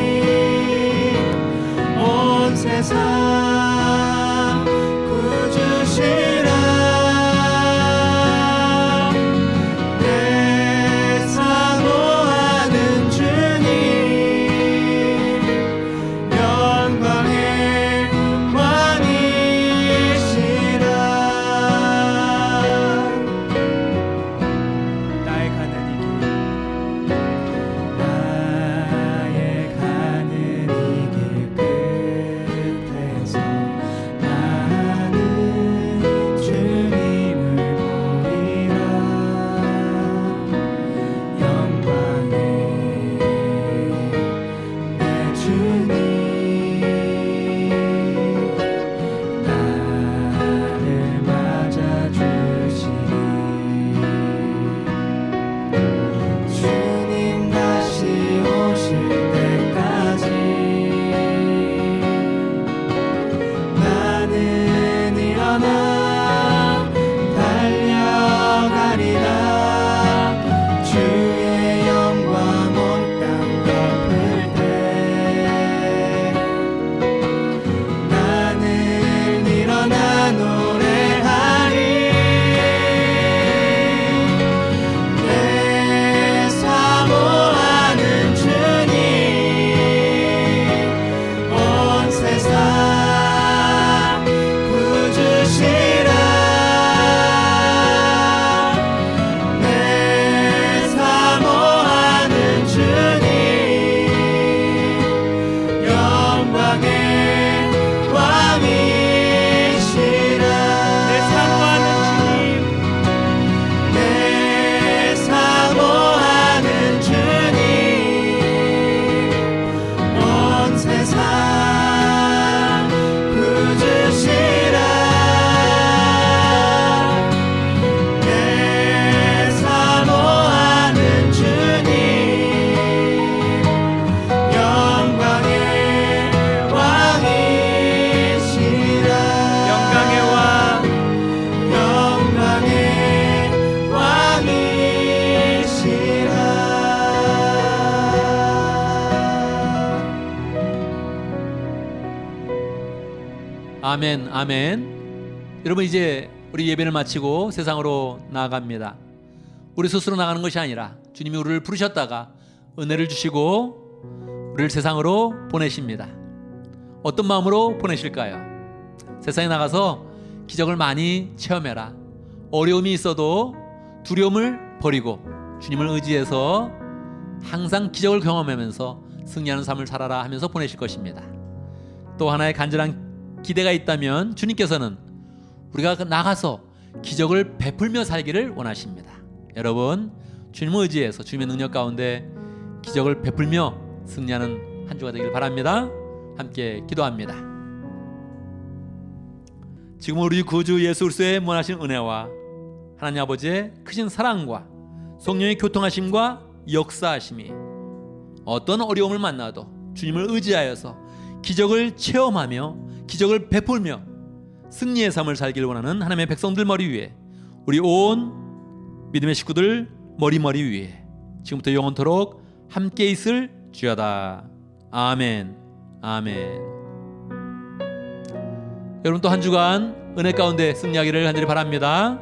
아멘, 아멘. 여러분, 이제 우리 예배를 마치고 세상으로 나아갑니다. 우리 스스로 나가는 것이 아니라 주님이 우리를 부르셨다가 은혜를 주시고 우리를 세상으로 보내십니다. 어떤 마음으로 보내실까요? 세상에 나가서 기적을 많이 체험해라. 어려움이 있어도 두려움을 버리고 주님을 의지해서 항상 기적을 경험하면서 승리하는 삶을 살아라 하면서 보내실 것입니다. 또 하나의 간절한 기대가 있다면 주님께서는 우리가 나가서 기적을 베풀며 살기를 원하십니다. 여러분, 주님을 의지해서 주님의 능력 가운데 기적을 베풀며 승리하는 한 주가 되길 바랍니다. 함께 기도합니다. 지금 우리 구주 예수 그리스도의 무한하신 은혜와 하나님 아버지의 크신 사랑과 성령의 교통하심과 역사하심이 어떤 어려움을 만나도 주님을 의지하여서 기적을 체험하며 기적을 베풀며 승리의 삶을 살기를 원하는 하나님의 백성들 머리 위에, 우리 온 믿음의 식구들 머리 위에 지금부터 영원토록 함께 있을 주여다. 아멘, 아멘. 여러분, 또 한 주간 은혜 가운데 승리하기를 간절히 바랍니다.